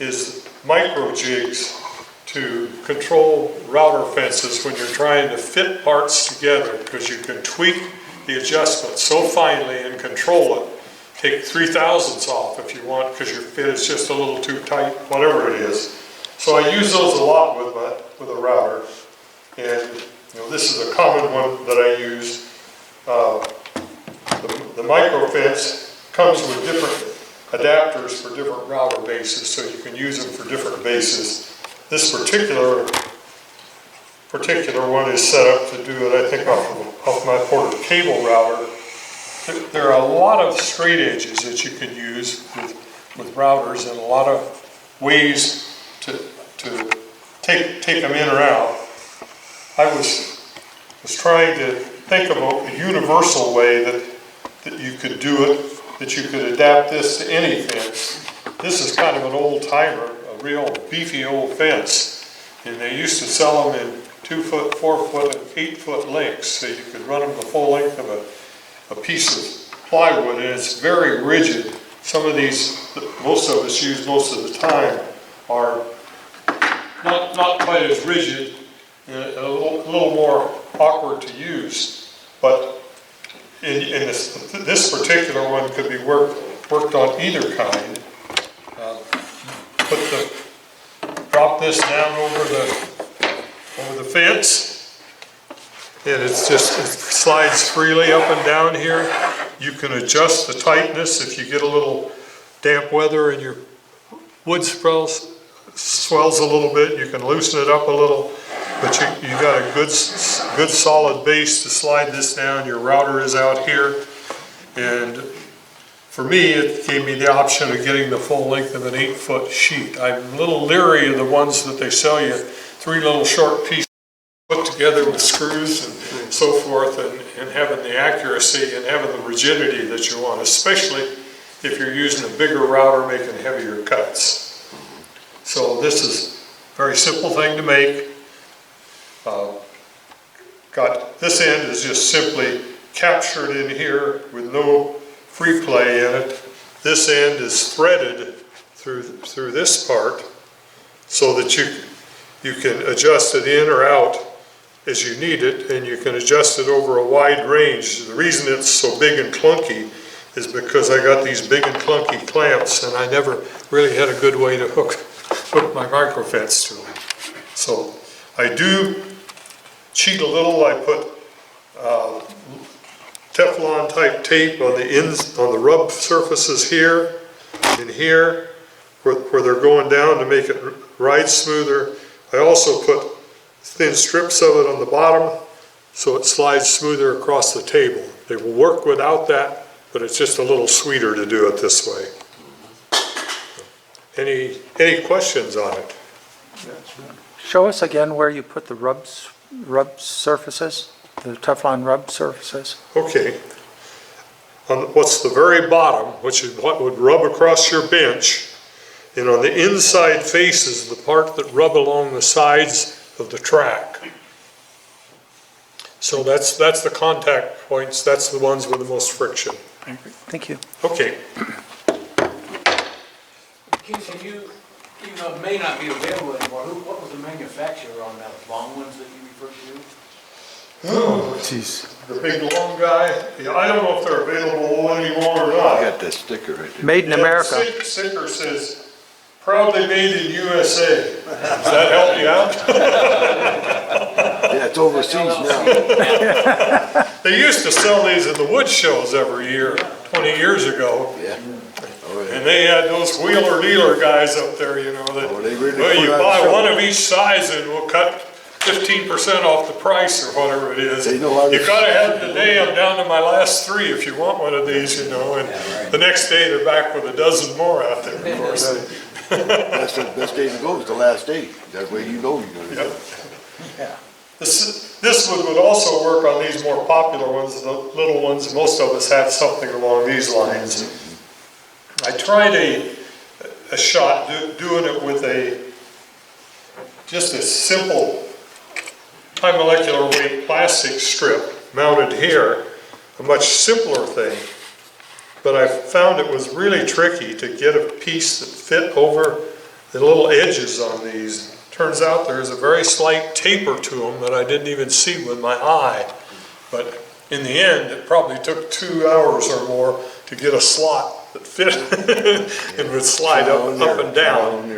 is micro jigs to control router fences when you're trying to fit parts together, because you can tweak the adjustment so finely and control it. Take 3/1000ths off if you want, because your fit is just a little too tight, whatever it is. So I use those a lot with a router, and this is a common one that I use. The micro fence comes with different adapters for different router bases, so you can use them for different bases. This particular one is set up to do it, I think, off my portable cable router. There are a lot of straight edges that you can use with routers, and a lot of ways to take them in or out. I was trying to think of a universal way that you could do it, that you could adapt this to any fence. This is kind of an old timer, a real beefy old fence, and they used to sell them in 2-foot, 4-foot, and 8-foot lengths, so you could run them the full length of a piece of plywood, and it's very rigid. Some of these that most of us use most of the time are not quite as rigid, and a little more awkward to use, but in this particular one could be worked on either kind. Drop this down over the fence, and it slides freely up and down here. You can adjust the tightness if you get a little damp weather and your wood swells a little bit. You can loosen it up a little, but you got a good solid base to slide this down. Your router is out here, and for me, it gave me the option of getting the full length of an 8-foot sheet. I'm a little leery of the ones that they sell you 3 little short pieces put together with screws and so forth, and having the accuracy and having the rigidity that you want, especially if you're using a bigger router making heavier cuts. So this is a very simple thing to make. Got this end is just simply captured in here with no free play in it. This end is threaded through this part so that you can adjust it in or out as you need it, and you can adjust it over a wide range. The reason it's so big and clunky is because I got these big and clunky clamps, and I never really had a good way to hook my micro fence to them. So I do cheat a little. I put Teflon type tape on the ends, on the rub surfaces here and here, where they're going down to make it ride smoother. I also put thin strips of it on the bottom so it slides smoother across the table. They will work without that, but it's just a little sweeter to do it this way. Any questions on it? Show us again where you put the rub surfaces, the Teflon rub surfaces. Okay. On what's the very bottom, which is what would rub across your bench, and on the inside face is the part that rub along the sides of the track. So that's the contact points. That's the ones with the most friction. Thank you. Okay. Can you, even though it may not be available anymore, what was the manufacturer on those long ones that you referred to? Oh, jeez. The big long guy. Yeah, I don't know if they're available anymore or not. I got that sticker right there. Made in America. The sticker says, proudly made in USA. Does that help you out? Yeah, it's overseas now. They used to sell these in the wood shows every year, 20 years ago. Yeah. Oh, yeah. And they had those wheeler dealer guys up there, you know, that, Oh, they really well, you put on buy show. one of each size and we'll cut 15% off the price or whatever it is. They know how to- You gotta have it today, I'm down to my last 3 if you want one of these, you know, and the next day they're back with a dozen more out there, of course. That's the best day to go, is the last day. That way you know you're gonna do it. This one would also work on these more popular ones, the little ones. Most of us have something along these lines. I tried a shot doing it with just a simple high molecular weight plastic strip mounted here, a much simpler thing. But I found it was really tricky to get a piece that fit over the little edges on these. Turns out there's a very slight taper to them that I didn't even see with my eye. But in the end, it probably took 2 hours or more to get a slot that fit and would slide up and down.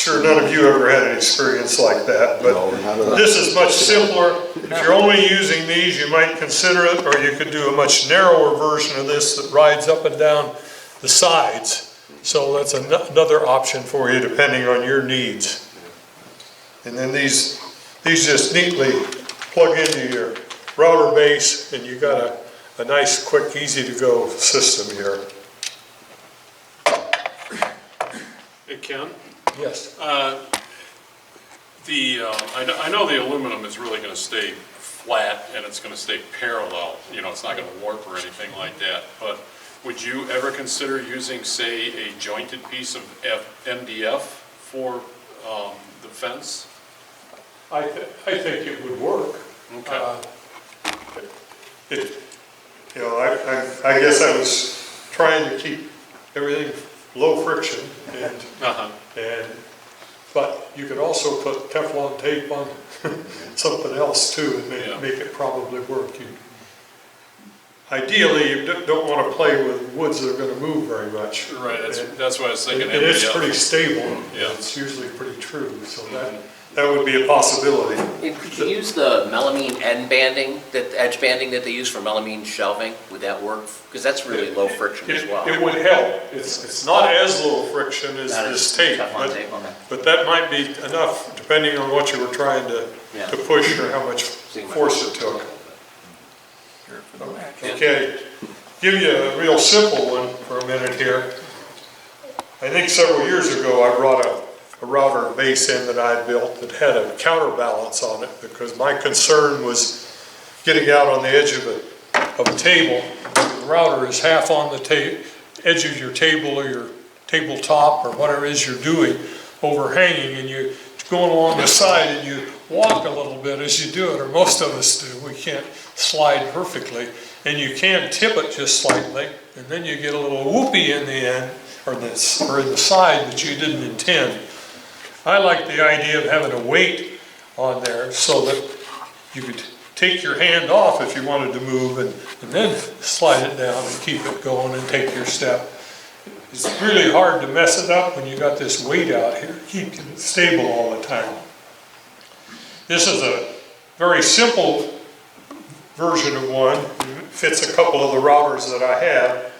sure none of you ever had an experience like that, No, not at but all. this is much simpler. If you're only using these, you might consider it, or you could do a much narrower version of this that rides up and down the sides. So that's another option for you depending on your needs. And then these just neatly plug into your router base, and you got a nice, quick, easy to go system here. Hey, Ken? Yes. I know the aluminum is really gonna stay flat and it's gonna stay parallel, you know, it's not gonna warp or anything like that, but would you ever consider using, say, a jointed piece of MDF for the fence? I think it would work. Okay. You know, I guess I was trying to keep everything low friction but you could also put Teflon tape on something else too and make it probably work. Ideally, you don't want to play with woods that are going to move very much. Right, that's what I was thinking. And it's pretty stable. Yeah. It's usually pretty true, so that would be a possibility. And could you use the melamine end banding, edge banding that they use for melamine shelving? Would that work? Because that's really low friction as well. It would help. It's not as low friction as this tape, but that might be enough depending on what you were trying to push or how much force it took. Okay, give you a real simple one for a minute here. I think several years ago I brought a router base in that I had built that had a counterbalance on it because my concern was getting out on the edge of a table. The router is half on the edge of your table or your tabletop or whatever it is you're doing, overhanging, and you're going along the side and you walk a little bit as you do it, or most of us do. We can't slide perfectly, and you can tip it just slightly, and then you get a little whoopee in the end, or in the side that you didn't intend. I like the idea of having a weight on there so that you could take your hand off if you wanted to move and then slide it down and keep it going and take your step. It's really hard to mess it up when you got this weight out here, keeping it stable all the time. This is a very simple version of one. It fits a couple of the routers that I have.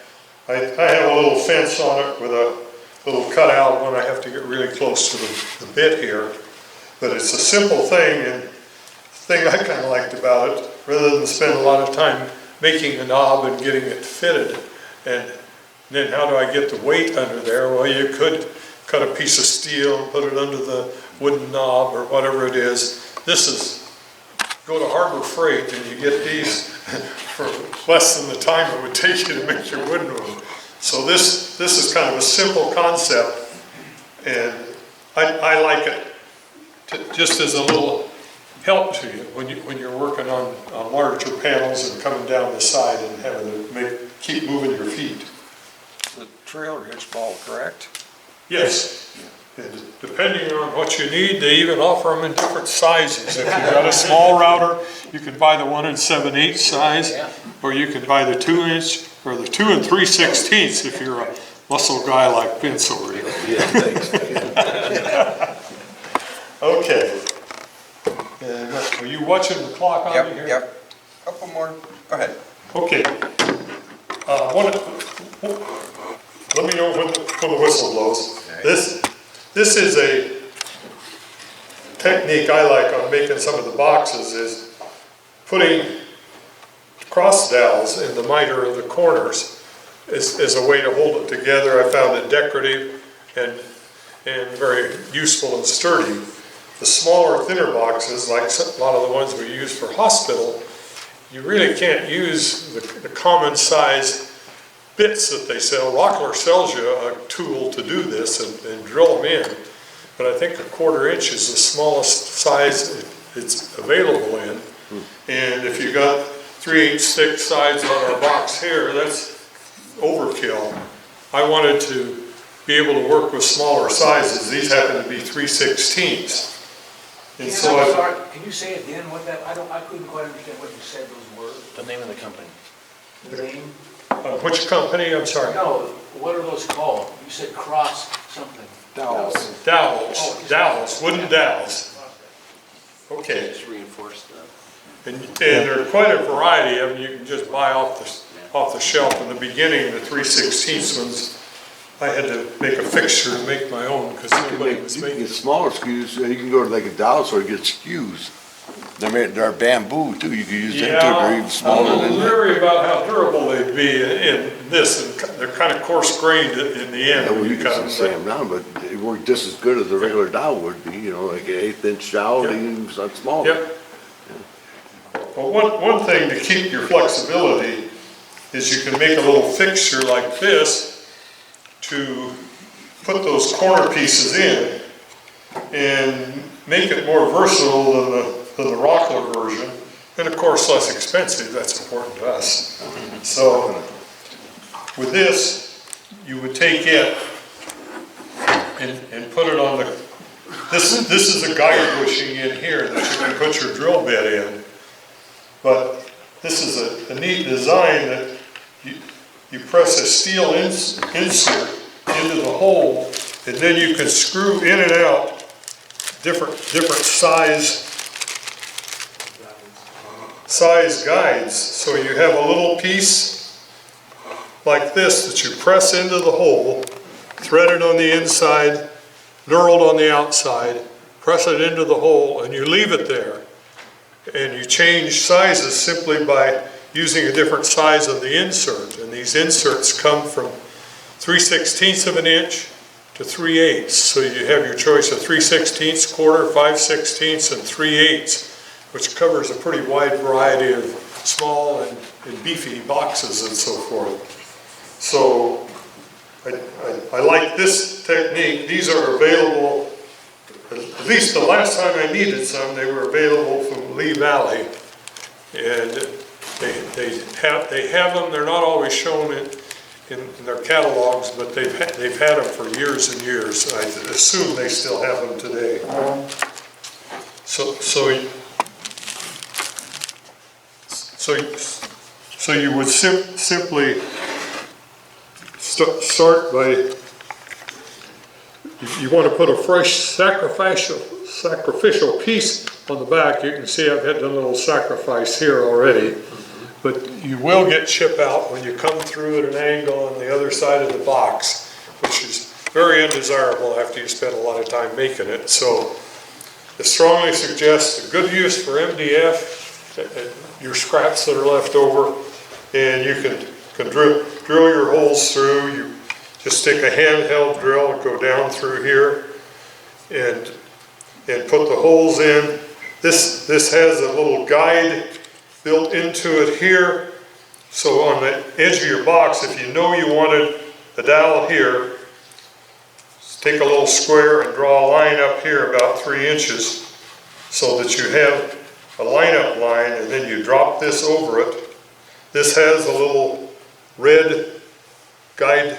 I have a little fence on it with a little cutout when I have to get really close to the bit here. But it's a simple thing, and the thing I kind of liked about it, rather than spend a lot of time making a knob and getting it fitted, and then how do I get the weight under there? Well, you could cut a piece of steel and put it under the wooden knob or whatever it is. This is, go to Harbor Freight and you get these for less than the time it would take you to make your wooden one. So this is kind of a simple concept, and I like it just as a little help to you when you're working on larger panels and coming down the side and having to keep moving your feet. The trailer hitch ball, correct? Yes. And depending on what you need, they even offer them in different sizes. If you've got a small router, you can buy the 1 7/8 size, or you can buy the 2-inch or the 2 3/16 if you're a muscle guy like Vince over here. Yeah, thanks. Okay. And are you watching the clock on me here? Yep. Couple more. Go ahead. Okay. Let me know when the whistle blows. This is a technique I like on making some of the boxes, is putting cross dowels in the miter of the corners as a way to hold it together. I found it decorative and very useful and sturdy. The smaller, thinner boxes, like a lot of the ones we use for hospital, you really can't use the common size bits that they sell. Rockler sells you a tool to do this and drill them in, but I think a 1/4 inch is the smallest size it's available in. And if you got 3/8 thick sides on our box here, that's overkill. I wanted to be able to work with smaller sizes. These happen to be 3/16. And Yeah, so I'm sorry, can you say again what that, I couldn't quite understand what you said those were. The name of the company. The name? which company, I'm sorry? No, what are those called? You said cross something. Dowels, wooden dowels. Okay. Just reinforce the. And there are quite a variety of them you can just buy off the shelf. In the beginning, the 3/16 ones, I had to make a fixture to make my own because nobody was You can making get it. smaller skews, you can go to like a dollar store and get skews. They're bamboo too, you can use them too, they're even smaller I'm a than little that. leery about how durable they'd be in this, and they're kind of coarse grained in the end. Yeah, well, when you cut can them, say them down, but it worked just as good as a regular dowel would be, you know, like an 1/8 dowel, Yep. even something smaller. Yep. Well, one thing to keep your flexibility is you can make a little fixture like this to put those corner pieces in and make it more versatile than the Rockler version, and of course less expensive. That's important to us. So with this, you would take it and put it on the. This is a guide bushing in here that you can put your drill bit in. But this is a neat design that you press a steel insert into the hole, and then you can screw in and out different size guides. So you have a little piece like this that you press into the hole, threaded on the inside, knurled on the outside, press it into the hole, and you leave it there. And you change sizes simply by using a different size of the insert. And these inserts come from 3/16 of an inch to 3/8. So you have your choice of 3/16, quarter, 5/16, and 3/8, which covers a pretty wide variety of small and beefy boxes and so forth. So I like this technique. These are available. At least the last time I needed some, they were available from Lee Valley, and they have them. They're not always shown in their catalogs, but they've had them for years and years. I assume they still have them today. So you would simply start by. You want to put a fresh sacrificial piece on the back. You can see I've had a little sacrifice here already, but you will get chip out when you come through at an angle on the other side of the box, which is very undesirable after you spend a lot of time making it. So I strongly suggest a good use for MDF, your scraps that are left over, and you can drill your holes through. You just take a handheld drill and go down through here and put the holes in. This has a little guide built into it here. So on the edge of your box, if you know you wanted a dowel here, just take a little square and draw a line up here about 3 inches so that you have a line-up line, and then you drop this over it. This has a little red guide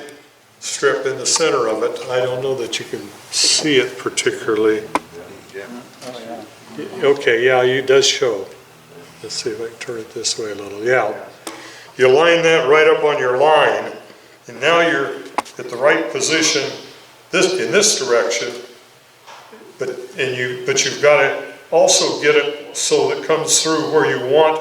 strip in the center of it. I don't know that you can see it particularly. Okay, yeah, it does show. Let's see if I can turn it this way a little. Yeah, you line that right up on your line, and now you're at the right position in this direction. But you've got to also get it so that it comes through where you want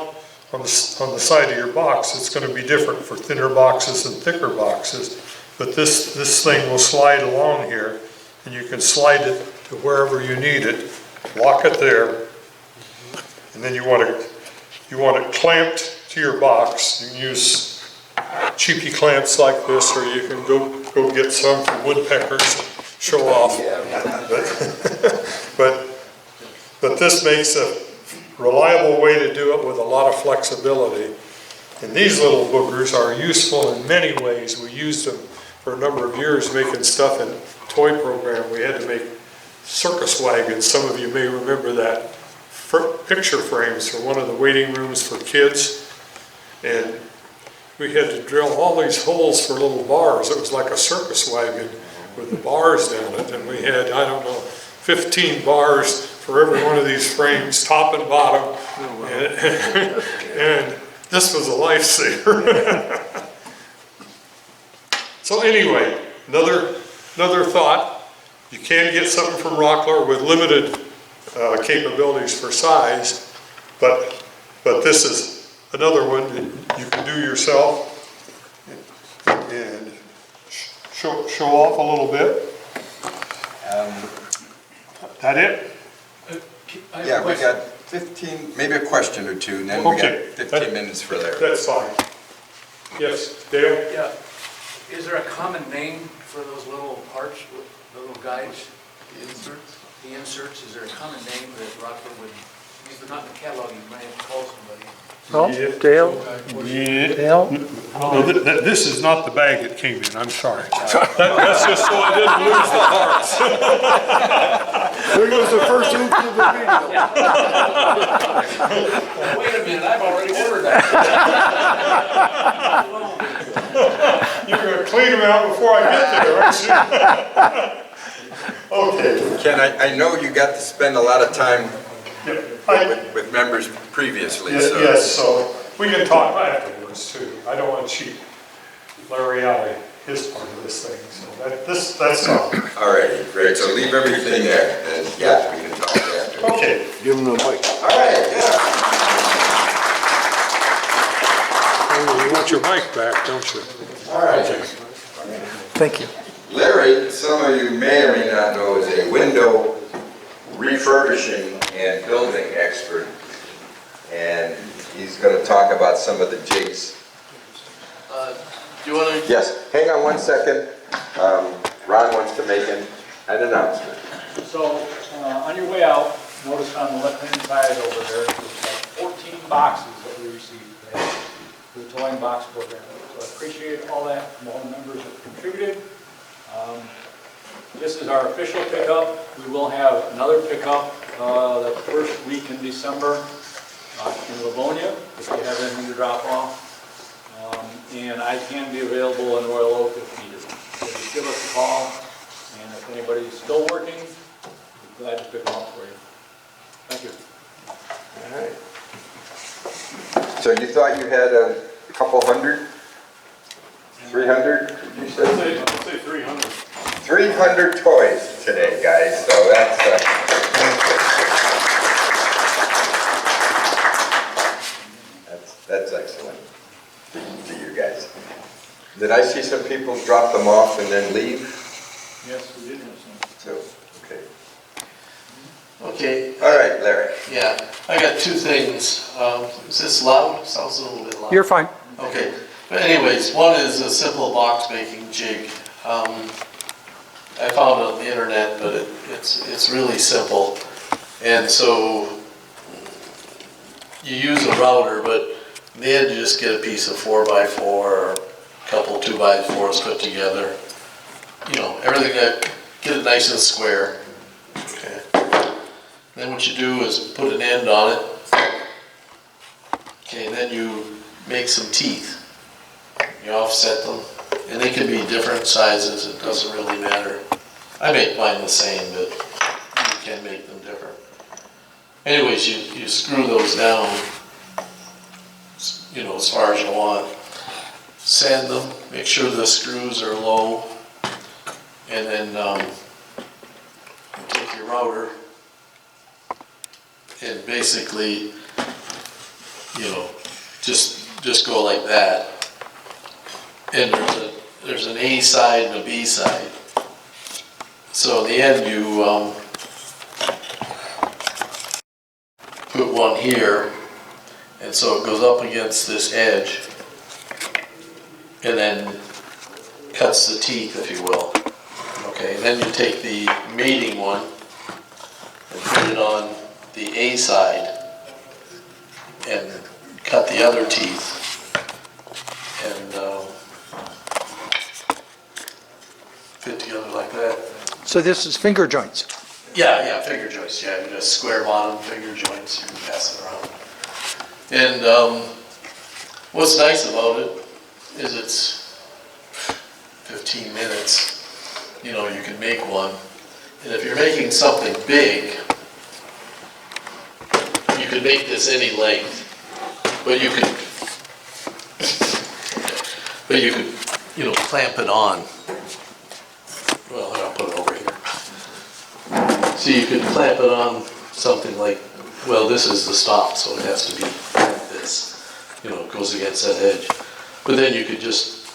on the side of your box. It's going to be different for thinner boxes and thicker boxes. But this thing will slide along here, and you can slide it to wherever you need it, lock it there, and then you want it clamped to your box. You can use cheapy clamps like this, or you can go get some from woodpeckers, show off. But this makes a reliable way to do it with a lot of flexibility. And these little boogers are useful in many ways. We used them for a number of years making stuff in toy program. We had to make circus wagons. Some of you may remember that. Picture frames for one of the waiting rooms for kids. And we had to drill all these holes for little bars. It was like a circus wagon with the bars down it. And we had, 15 bars for every one of these frames, top and bottom. And this was a lifesaver. So anyway, another another thought, you can get something from Rockler with limited capabilities for size, but this is another one that you can do yourself and show off a little bit. That it? I have a Yeah, we question. got 15, maybe a question or two, and then we got Okay. 15 minutes for Larry. That's fine. Yes, Dale? Yeah, is there a common name for those little parts, the little guides? The inserts? The inserts, is there a common name that Rockford would, if they're not in the catalog, you might have to call somebody. Oh, Yeah. Dale, Yeah. Dale? No, this is not the bag it came in, I'm sorry. That's just so I didn't lose the parts. There goes the first loop to the video. Wait a minute, I've already ordered that. You're gonna clean them out before I get there, aren't you? Okay. Ken, I know you got to spend a lot of time Yeah, with members previously, Yes, so. yes, so we can talk afterwards too. I don't want to cheat Larry out of his part of this thing, so that's all. All righty, great, so leave everything there, and yeah, we can talk after. Okay. Give him the mic. All right, yeah. Oh, you want your mic back, don't you? All right. Thank you. Larry, some of you may or may not know, is a window refurbishing and building expert. And he's going to talk about some of the jigs. Do you want to? Yes, hang on one second. Ron wants to make an announcement. So, on your way out, notice on the left-hand side over there, there's like 14 boxes that we received today for the towing box program. So I appreciate all that from all the members that contributed. This is our official pickup. We will have another pickup the first week in December in Livonia, if you have anything to drop off. And I can be available in Royal Oak if needed. So just give us a call, and if anybody's still working, we're glad to pick them up for you. Thank you. All right. So you thought you had a couple hundred? 300, did you say? I'd say 300. 300 toys today, guys, so that's, that's excellent to you guys. Did I see some people drop them off and then leave? Yes, we did have some. So, okay. Okay, All right, Larry. yeah, I got two things. Is this loud? Sounds a little bit loud. You're fine. Okay, but anyways, one is a simple box making jig. I found it on the internet, but it's really simple. And so you use a router, but in the end you just get a piece of 4x4 or a couple 2x4s put together. You know, everything that, get it nice and square. Okay. Then what you do is put an end on it. Okay, and then you make some teeth. You offset them, and they can be different sizes, it doesn't really matter. I make mine the same, but you can make them different. Anyways, you screw those down, you know, as far as you want. Sand them, make sure the screws are low, and then you take your router and basically, you know, just go like that. And there's an A side and a B side. So in the end, you put one here, and so it goes up against this edge, and then cuts the teeth, if you will. Okay, and then you take the mating one and put it on the A side and cut the other teeth. And fit together like that. So this is finger joints. Yeah, finger joints, yeah, you just square bottom finger joints, you can pass it around. And what's nice about it is it's 15 minutes, you know, you can make one. And if you're making something big, you can make this any length, but you could, you know, clamp it on. Well, So you could clamp it on something like, well, this is the stop, so it has to be like this. You know, it goes against that edge. But then you could just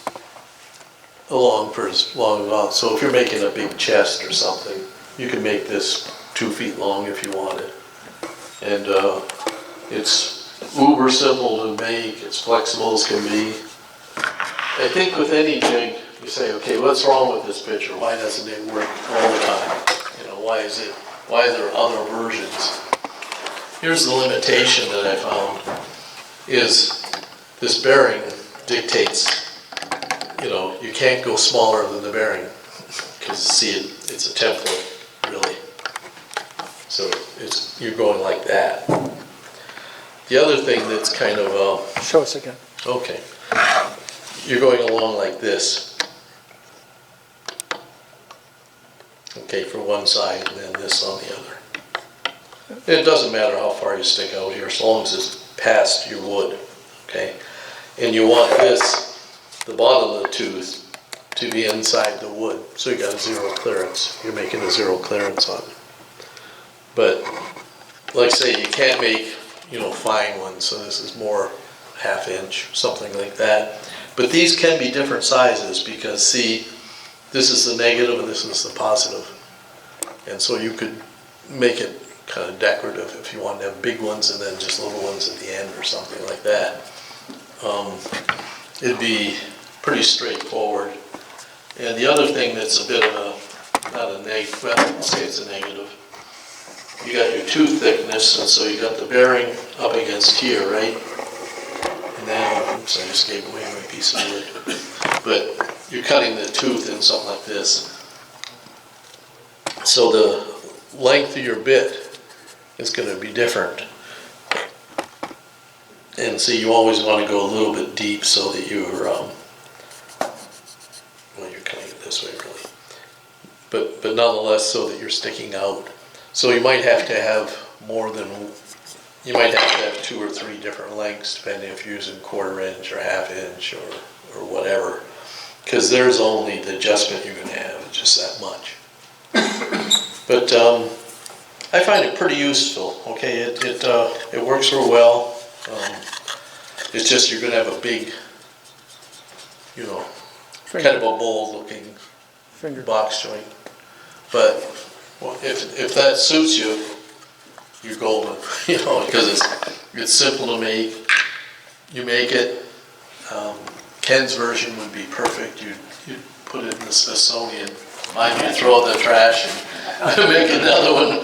along for as long as long. So if you're making a big chest or something, you can make this 2 feet long if you wanted. And it's uber simple to make, it's flexible as can be. I think with any jig, you say, okay, what's wrong with this picture? Why doesn't it work all the time? You know, why is there other versions? Here's the limitation that I found, is this bearing dictates, you know, you can't go smaller than the bearing, because see, it's a template, really. So you're going like that. The other thing that's kind of, Show us again. okay, you're going along like this. Okay, for one side and then this on the other. It doesn't matter how far you stick out here, as long as it's past your wood, okay? And you want this, the bottom of the tooth, to be inside the wood. So you got a zero clearance. You're making a zero clearance on it. But, like say, you can't make, you know, fine ones, so this is more ½ inch, something like that. But these can be different sizes because, see, this is the negative and this is the positive. And so you could make it kind of decorative if you want to have big ones and then just little ones at the end or something like that. It'd be pretty straightforward. And the other thing that's a bit of a, not a negative, well, I'll say it's a negative. You got your tooth thickness, and so you got the bearing up against here, right? And then, oops, I just gave away my piece of wood. But you're cutting the tooth in something like this. So the length of your bit is going to be different. And so you always want to go a little bit deep so that you're, well, you're cutting it this way really. But nonetheless, so that you're sticking out. So you might have to have more than, you might have to have 2 or 3 different lengths, depending if you're using 1/4 inch or ½ inch or whatever. Because there's only the adjustment you're going to have, it's just that much. But I find it pretty useful, okay? It works real well. It's just you're going to have a big, you know, kind of a bold looking box joint. But well, if that suits you, you're golden, you know, because it's simple to make. You make it. Ken's version would be perfect. You'd put it in the Smithsonian. Mine, you throw it in the trash and make another one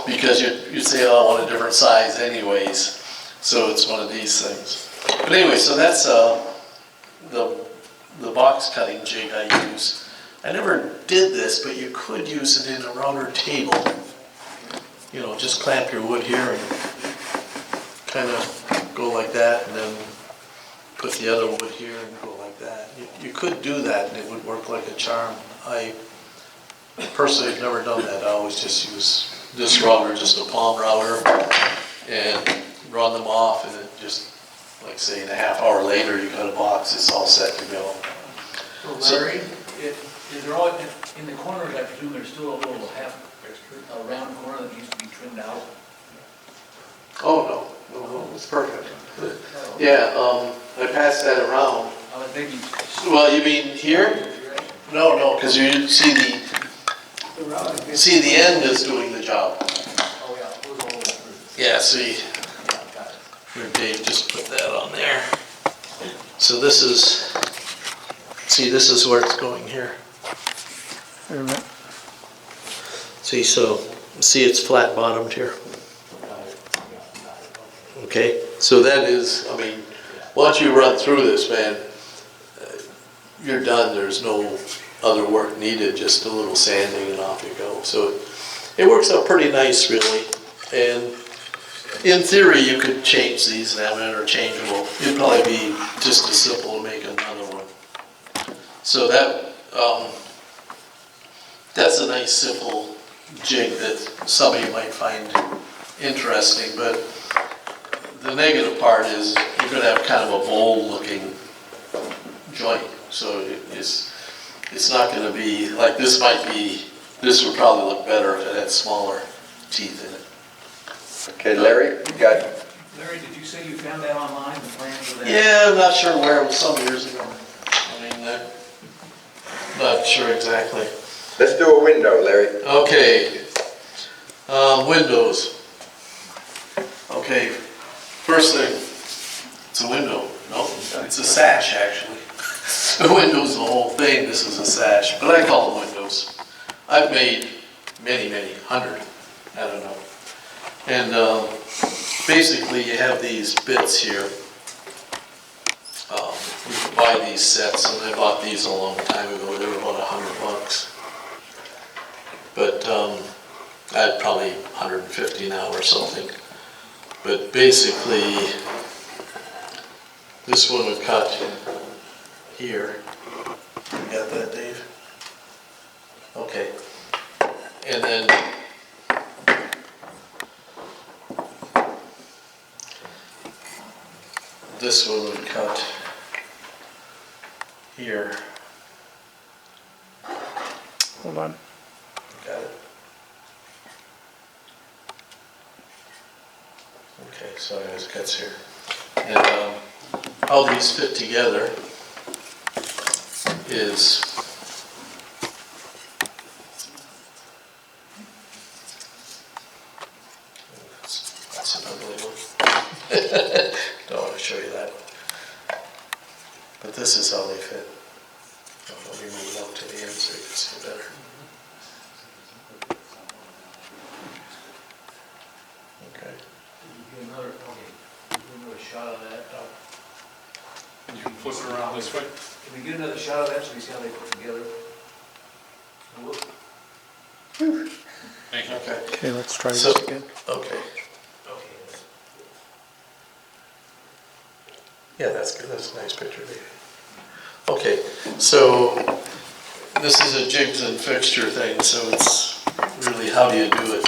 because you'd say, oh, I want a different size anyways. So it's one of these things. But anyway, so that's the box cutting jig I use. I never did this, but you could use it in a rounder table. You know, just clamp your wood here and kind of go like that, and then put the other wood here and go like that. You could do that and it would work like a charm. I personally have never done that. I always just use this router, just a palm router, and run them off, and it just, like say, in a ½ hour later, you got a box, it's all set to go. So Larry, is there all, in the corners, I presume there's still a little a round corner that needs to be trimmed out? Oh, no, it's perfect. Yeah, I passed that around. I was thinking. Well, you mean here? No, because you see the end is doing the job. Oh, yeah, it goes all the way through. Yeah, see, Got it. here Dave just put that on there. So this is, see, this is where it's going here. Wait a minute. See, it's flat bottomed here. Okay, so that is, I mean, once you run through this, man, you're done. There's no other work needed, just a little sanding and off you go. So it works out pretty nice, really. And in theory, you could change these and have it interchangeable. It'd probably be just as simple to make another one. So that's a nice, simple jig that some of you might find interesting, but the negative part is you're going to have kind of a bold looking joint. So it's not going to be, like this might be this would probably look better if it had smaller teeth in it. Okay, Larry, you got, Larry, did you say you found that online, the plans of that? Yeah, I'm not sure where, it was some years ago. I mean, not sure exactly. let's do a window, Larry. Okay, windows. Okay, first thing, it's a window. No, it's a sash, actually. The window's the whole thing, this is a sash, but I call them windows. I've made many, 100, I don't know. And basically you have these bits here. You can buy these sets, and I bought these a long time ago, they were about $100. But I'd probably 150 now or something. But basically, this one would cut here. You got that, Dave? Okay. And then this one would cut here. Hold on. Got it? Okay, so it cuts here. And how these fit together is that's an ugly one. Don't want to show you that. But this is how they fit. Let me move it up to the end so you can see better. Okay. Get another shot of that. You can flip it around this way. Can we get another shot of that so we see how they put together? Thank you. Okay. Okay, let's try this So, again. okay. Okay. Yeah, that's good. That's a nice picture, Dave. Okay, so this is a jigs and fixture thing, so it's really how do you do it.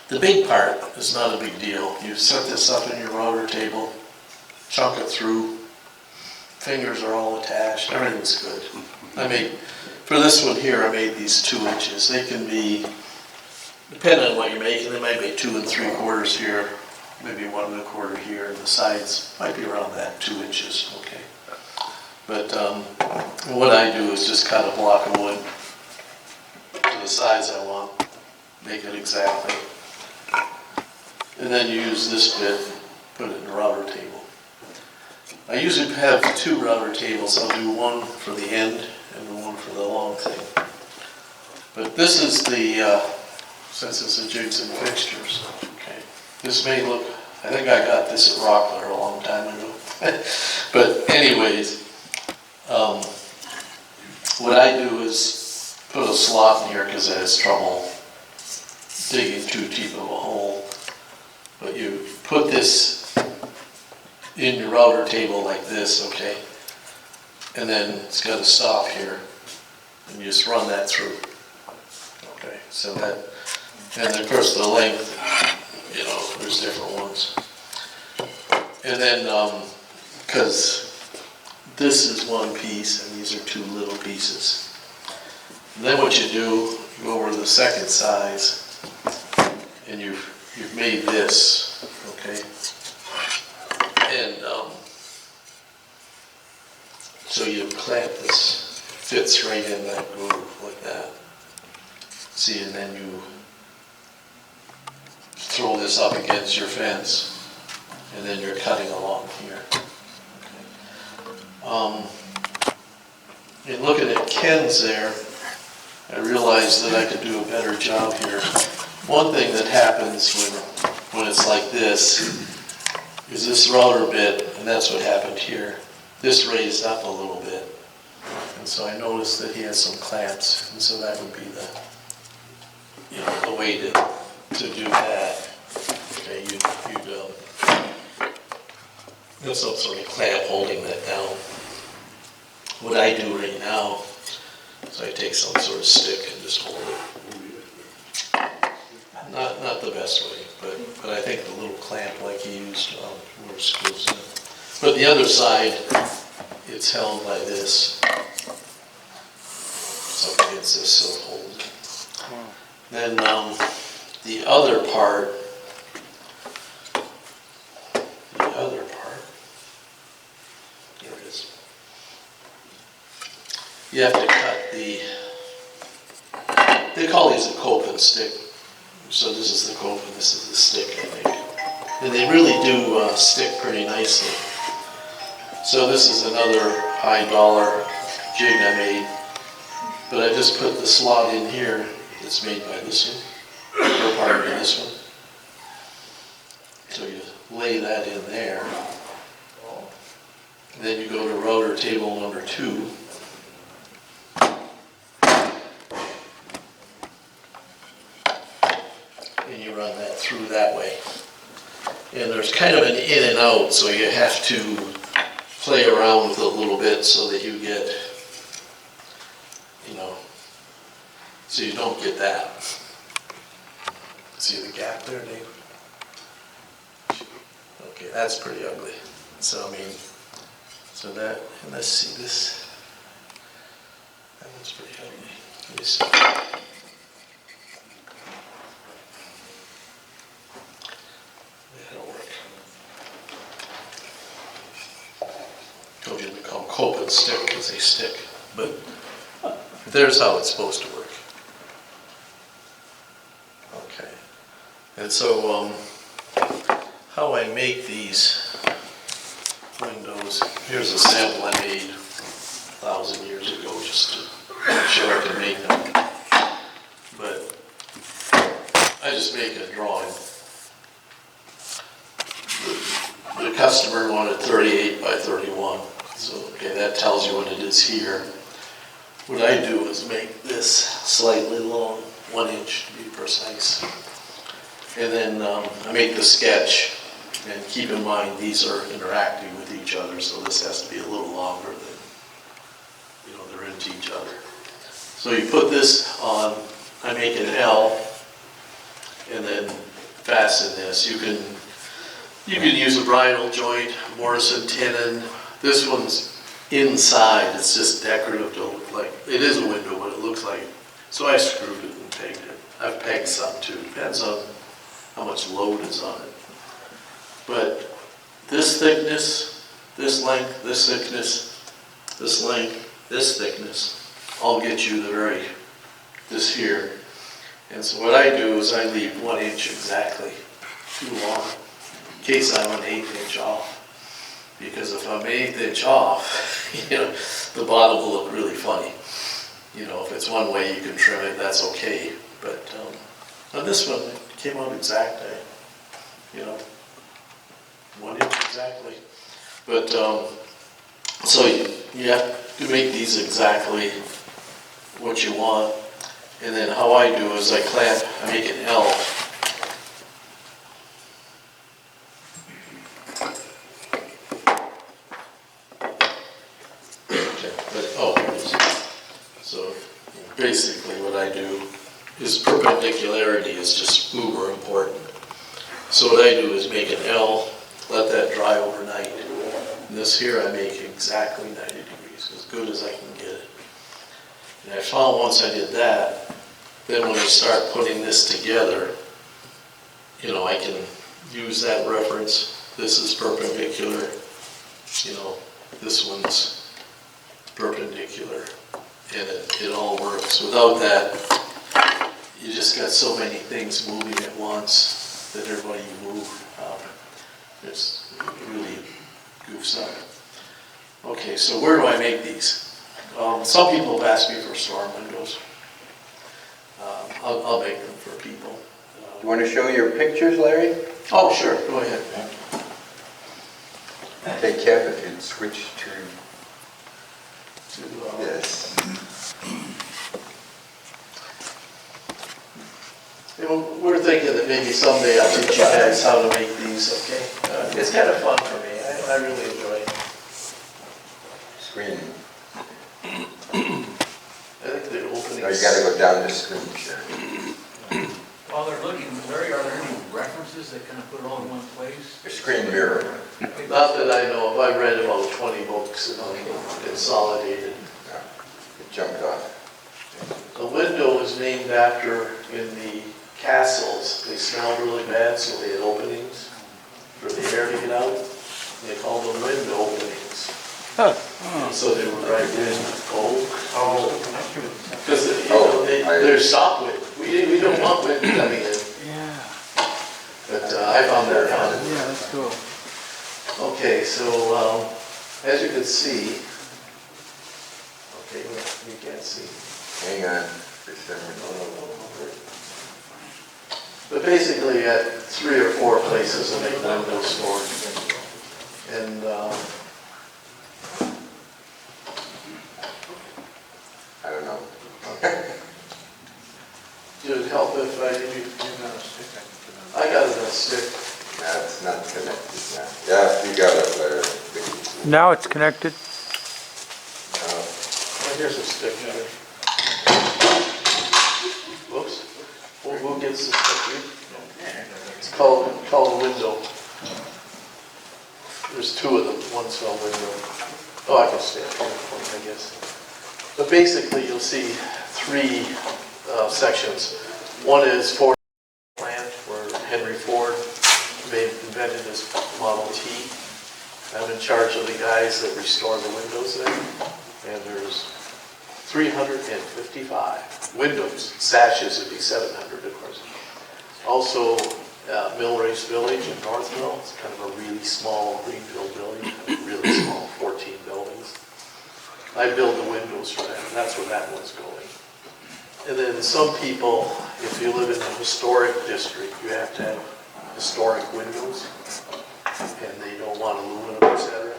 The big part is not a big deal. You set this up in your router table, chunk it through, fingers are all attached, everything's good. For this one here, I made these 2 inches. They can be, depending on what you're making, they might be 2 3/4 here, maybe 1 1/4 here, and the sides might be around that, 2 inches, okay. But what I do is just cut a block of wood to the size I want, make it exactly. And then use this bit, put it in the router table. I usually have 2 router tables. I'll do one for the end and one for the long thing. But this is the, since it's a jigs and fixtures, okay. This may look, I think I got this at Rockler a long time ago. But anyways, what I do is put a slot in here because I have trouble digging too deep of a hole. But you put this in your router table like this, okay? And then it's got to stop here. And you just run that through. Okay, so that, and of course the length, you know, there's different ones. And then, because this is one piece and these are 2 little pieces. And then what you do, you go over the second size and you've made this, okay? And so you clamp this, fits right in that groove like that. See, and then you throw this up against your fence, and then you're cutting along here. Okay. In looking at Ken's there, I realized that I could do a better job here. One thing that happens when it's like this is this router bit, and that's what happened here. This raised up a little bit, and so I noticed that he has some clamps, and so that would be the, you know, the way to do that. Okay, you'd have some sort of clamp holding that down. What I do right now is I take some sort of stick and just hold it. Not the best way, but I think the little clamp like he used works goes in. But the other side, it's held by this. up against this so it holds it. Then the other part, here it is. You have to cut they call these a coping stick. So this is the cope and this is the stick, I think. And they really do stick pretty nicely. So this is another high dollar jig I made. But I just put the slot in here that's made by this one, or part of this one. So you lay that in there. Then you go to router table number 2. And you run that through that way. And there's kind of an in and out, so you have to play around with it a little bit so that you get, so you don't get that. See the gap there, Dave? Okay, that's pretty ugly. So, so that, and let's see this. That one's pretty ugly. Let me see. That'll work. Told you they call them cope and stick because they stick. But there's how it's supposed to work. Okay. And so, how I make these windows, here's a sample I made 1,000 years ago just to show I can make them. But I just make a drawing. The customer wanted 38 by 31. So, okay, that tells you what it is here. What I do is make this slightly long, 1 inch to be precise. And then I make the sketch, and keep in mind these are interacting with each other, so this has to be a little longer than, they're into each other. So you put this on, I make an L, and then fasten this. You can use a bridle joint, Morrison tenon. This one's inside, it's just decorative to look like, it is a window, but it looks like, so I screwed it and pegged it. I've pegged some too, depends on how much load is on it. But this thickness, this length, this thickness, this length, this thickness, all get you this here. And so what I do is I leave 1 inch exactly too long, in case I'm an 1/8 inch off. Because if I'm 1/8 inch off, the bottom will look really funny. If it's one way you can trim it, that's okay. But on this one, it came out exact, 1 inch exactly. But so you have to make these exactly what you want. And then how I do is I make an L. So basically what I do is perpendicularity is just uber important. So what I do is make an L, let that dry overnight. And this here I make exactly 90 degrees, as good as I can get it. And I found once I did that, then when I start putting this together, I can use that reference. This is perpendicular, this one's perpendicular, and it all works. Without that, you just got so many things moving at once that everybody you move, it really goofs up. Okay, so where do I make these? Some people have asked me for storm windows. I'll make them for people. You want to show your pictures, Larry? Oh, sure, go ahead. Hey, Kev, if you'd switch to this. We're thinking that maybe someday I'll teach you guys how to make these, okay? It's kind of fun for me. I really enjoy it. Screen. I think the opening. Oh, you got to go down the screen share. While they're looking, Larry, are there any references that kind of put it all in one place? A screen mirror. Not that I know of. I read about 20 books and consolidated. It jumped off. The window is named after, in the castles, they smelled really bad, so they had openings for the air to get out. They called them window openings. And so they would write in cold. Because, they're stop wind. We don't want wind coming in. Yeah. But I found that funny. Yeah, that's cool. Okay, so, as you can see, okay, you can't see. Hang on, just a minute. But basically, at 3 or 4 places in the window store. And, I don't know. would it help if I give you, I got it on a stick. That's not connected now. Yeah, you got it there. Now it's connected. Oh, here's a stick here. Whoops. Who gets the stick here? It's called window. There's 2 of them. One's called window. Oh, I can stand here, I guess. But basically, you'll see 3 sections. One is Ford plant, where Henry Ford invented his Model T. I'm in charge of the guys that restore the windows there. And there's 355 windows. Sashes would be 700, of course. Also, Mill Race Village in Northville. It's kind of a really small greenfield building, really small, 14 buildings. I build the windows for that, and that's where that one's going. And then some people, if you live in a historic district, you have to have historic windows, and they don't want aluminum, etc.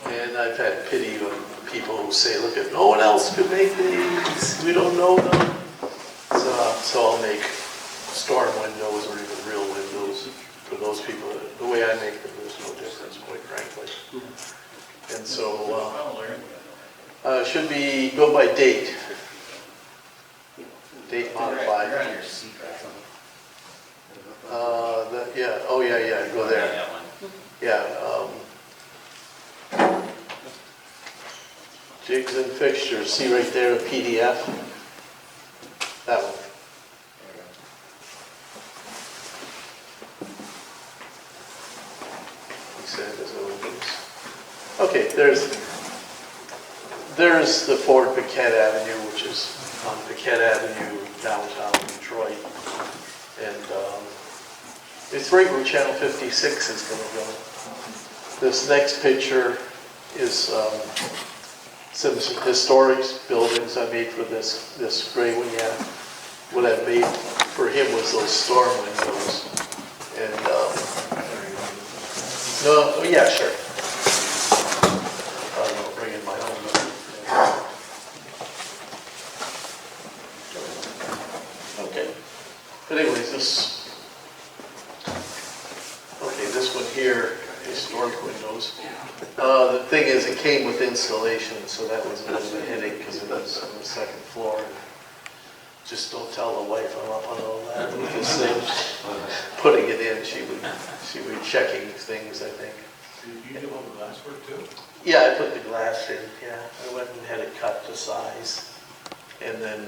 And I've had pity on people who say, look, if no one else could make these, we don't know them. So I'll make storm windows or even real windows for those people. The way I make them, there's no difference, quite frankly. And so, should be, go by date. Date modified. Yeah, oh yeah, go there. Yeah. Jigs and Fixtures, see right there, a PDF? That one. Okay, there's the Ford Paquette Avenue, which is on Paquette Avenue, downtown Detroit. And it's right where Channel 56 is going to go. This next picture is some historic buildings I made for this gray one. Yeah, what I made for him was those storm windows. And no, oh, yeah, sure. I'll bring in my own. Okay. But anyways, this one here, historic windows. The thing is, it came with installation, so that was a bit of a headache because it was on the 2nd floor. Just don't tell the wife I'm up on all that with this thing. Putting it in, she would be checking things, I think. Did you do all the glass work too? Yeah, I put the glass in, yeah. I went and had it cut to size. And then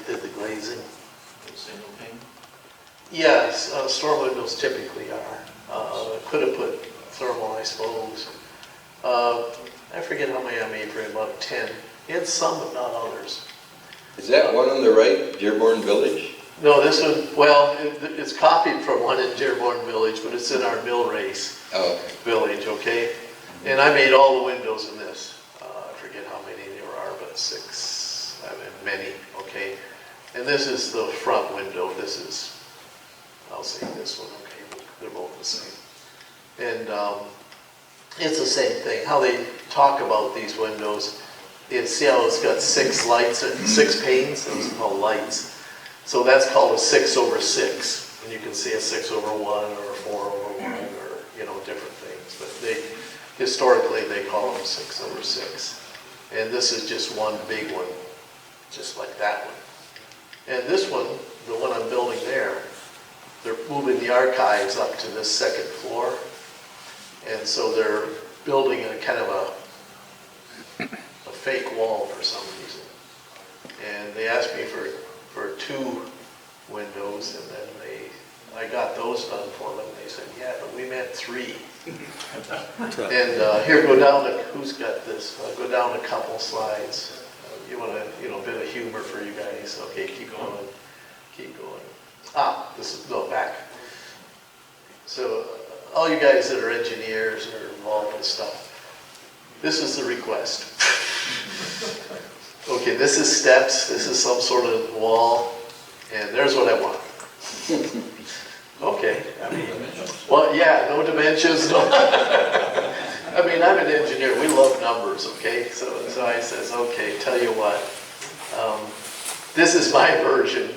did the glazing. Single pane? Yes, storm windows typically are. Could have put thermal, I suppose. I forget how many I made for him, about 10. He had some, but not others. Is that one on the right, Dearborn Village? No, this one, well, it's copied from one in Dearborn Village, but it's in our Mill Race Village, okay? And I made all the windows in this. I forget how many there are, but 6, I mean, many, okay? And this is the front window. This is, I'll say this one, okay? They're both the same. And it's the same thing. How they talk about these windows, see how it's got 6 lights, 6 panes? Those are called lights. So that's called a 6/6. And you can see a 6/1 or a 4/1 or, different things. But historically, they call them 6/6. And this is just one big one, just like that one. And this one, the one I'm building there, they're moving the archives up to this 2nd floor. And so they're building a kind of a fake wall for some reason. and they asked me for 2 windows, and then I got those done for them. They said, yeah, but we meant 3. And here, go down to, who's got this? Go down a couple slides. You want to, a bit of humor for you guys. Okay, keep going, keep going. This is, no, back. So, all you guys that are engineers or involved with stuff, this is the request. Okay, this is steps, this is some sort of wall, and there's what I want. Okay. Well, yeah, no dimensions, no. I mean, I'm an engineer, we love numbers, okay? So I says, okay, tell you what, this is my version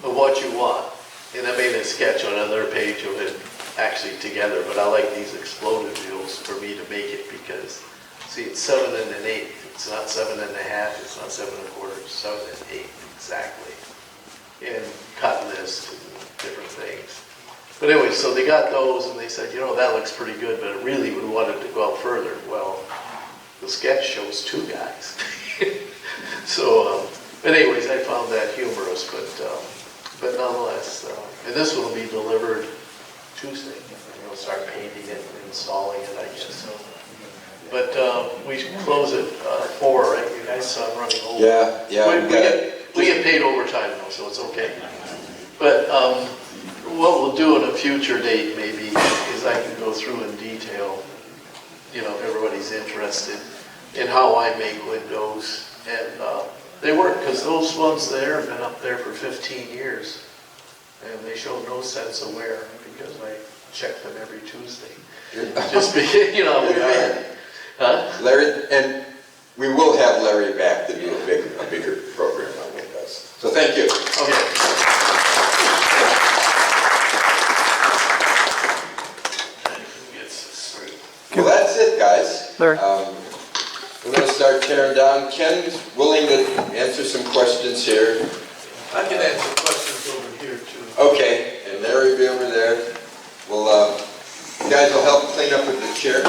of what you want. And I made a sketch on another page of it actually together, but I like these exploded wheels for me to make it because, see, it's 7 1/8. It's not 7 1/2, it's not 7 1/4, it's 7 1/8 exactly. And cut list and different things. But anyway, so they got those and they said, that looks pretty good, but really we wanted to go out further. Well, the sketch shows 2 guys. So, but anyways, I found that humorous, but nonetheless, and this one will be delivered Tuesday. We'll start painting it and installing it, I guess. But we close at 4, right? You guys saw I'm running over. Yeah. We get paid overtime though, so it's okay. But what we'll do in a future date maybe is I can go through in detail, if everybody's interested in how I make windows. And they work, because those ones there have been up there for 15 years. And they show no sense of wear because I check them every Tuesday. Just be, Larry, and we will have Larry back to do a bigger program on windows. So thank you. Okay. Well, that's it, guys. Larry. We're going to start tearing down. Ken's willing to answer some questions here. I can answer questions over here too. Okay, and Larry will be over there. Well, you guys will help clean up with the chairs.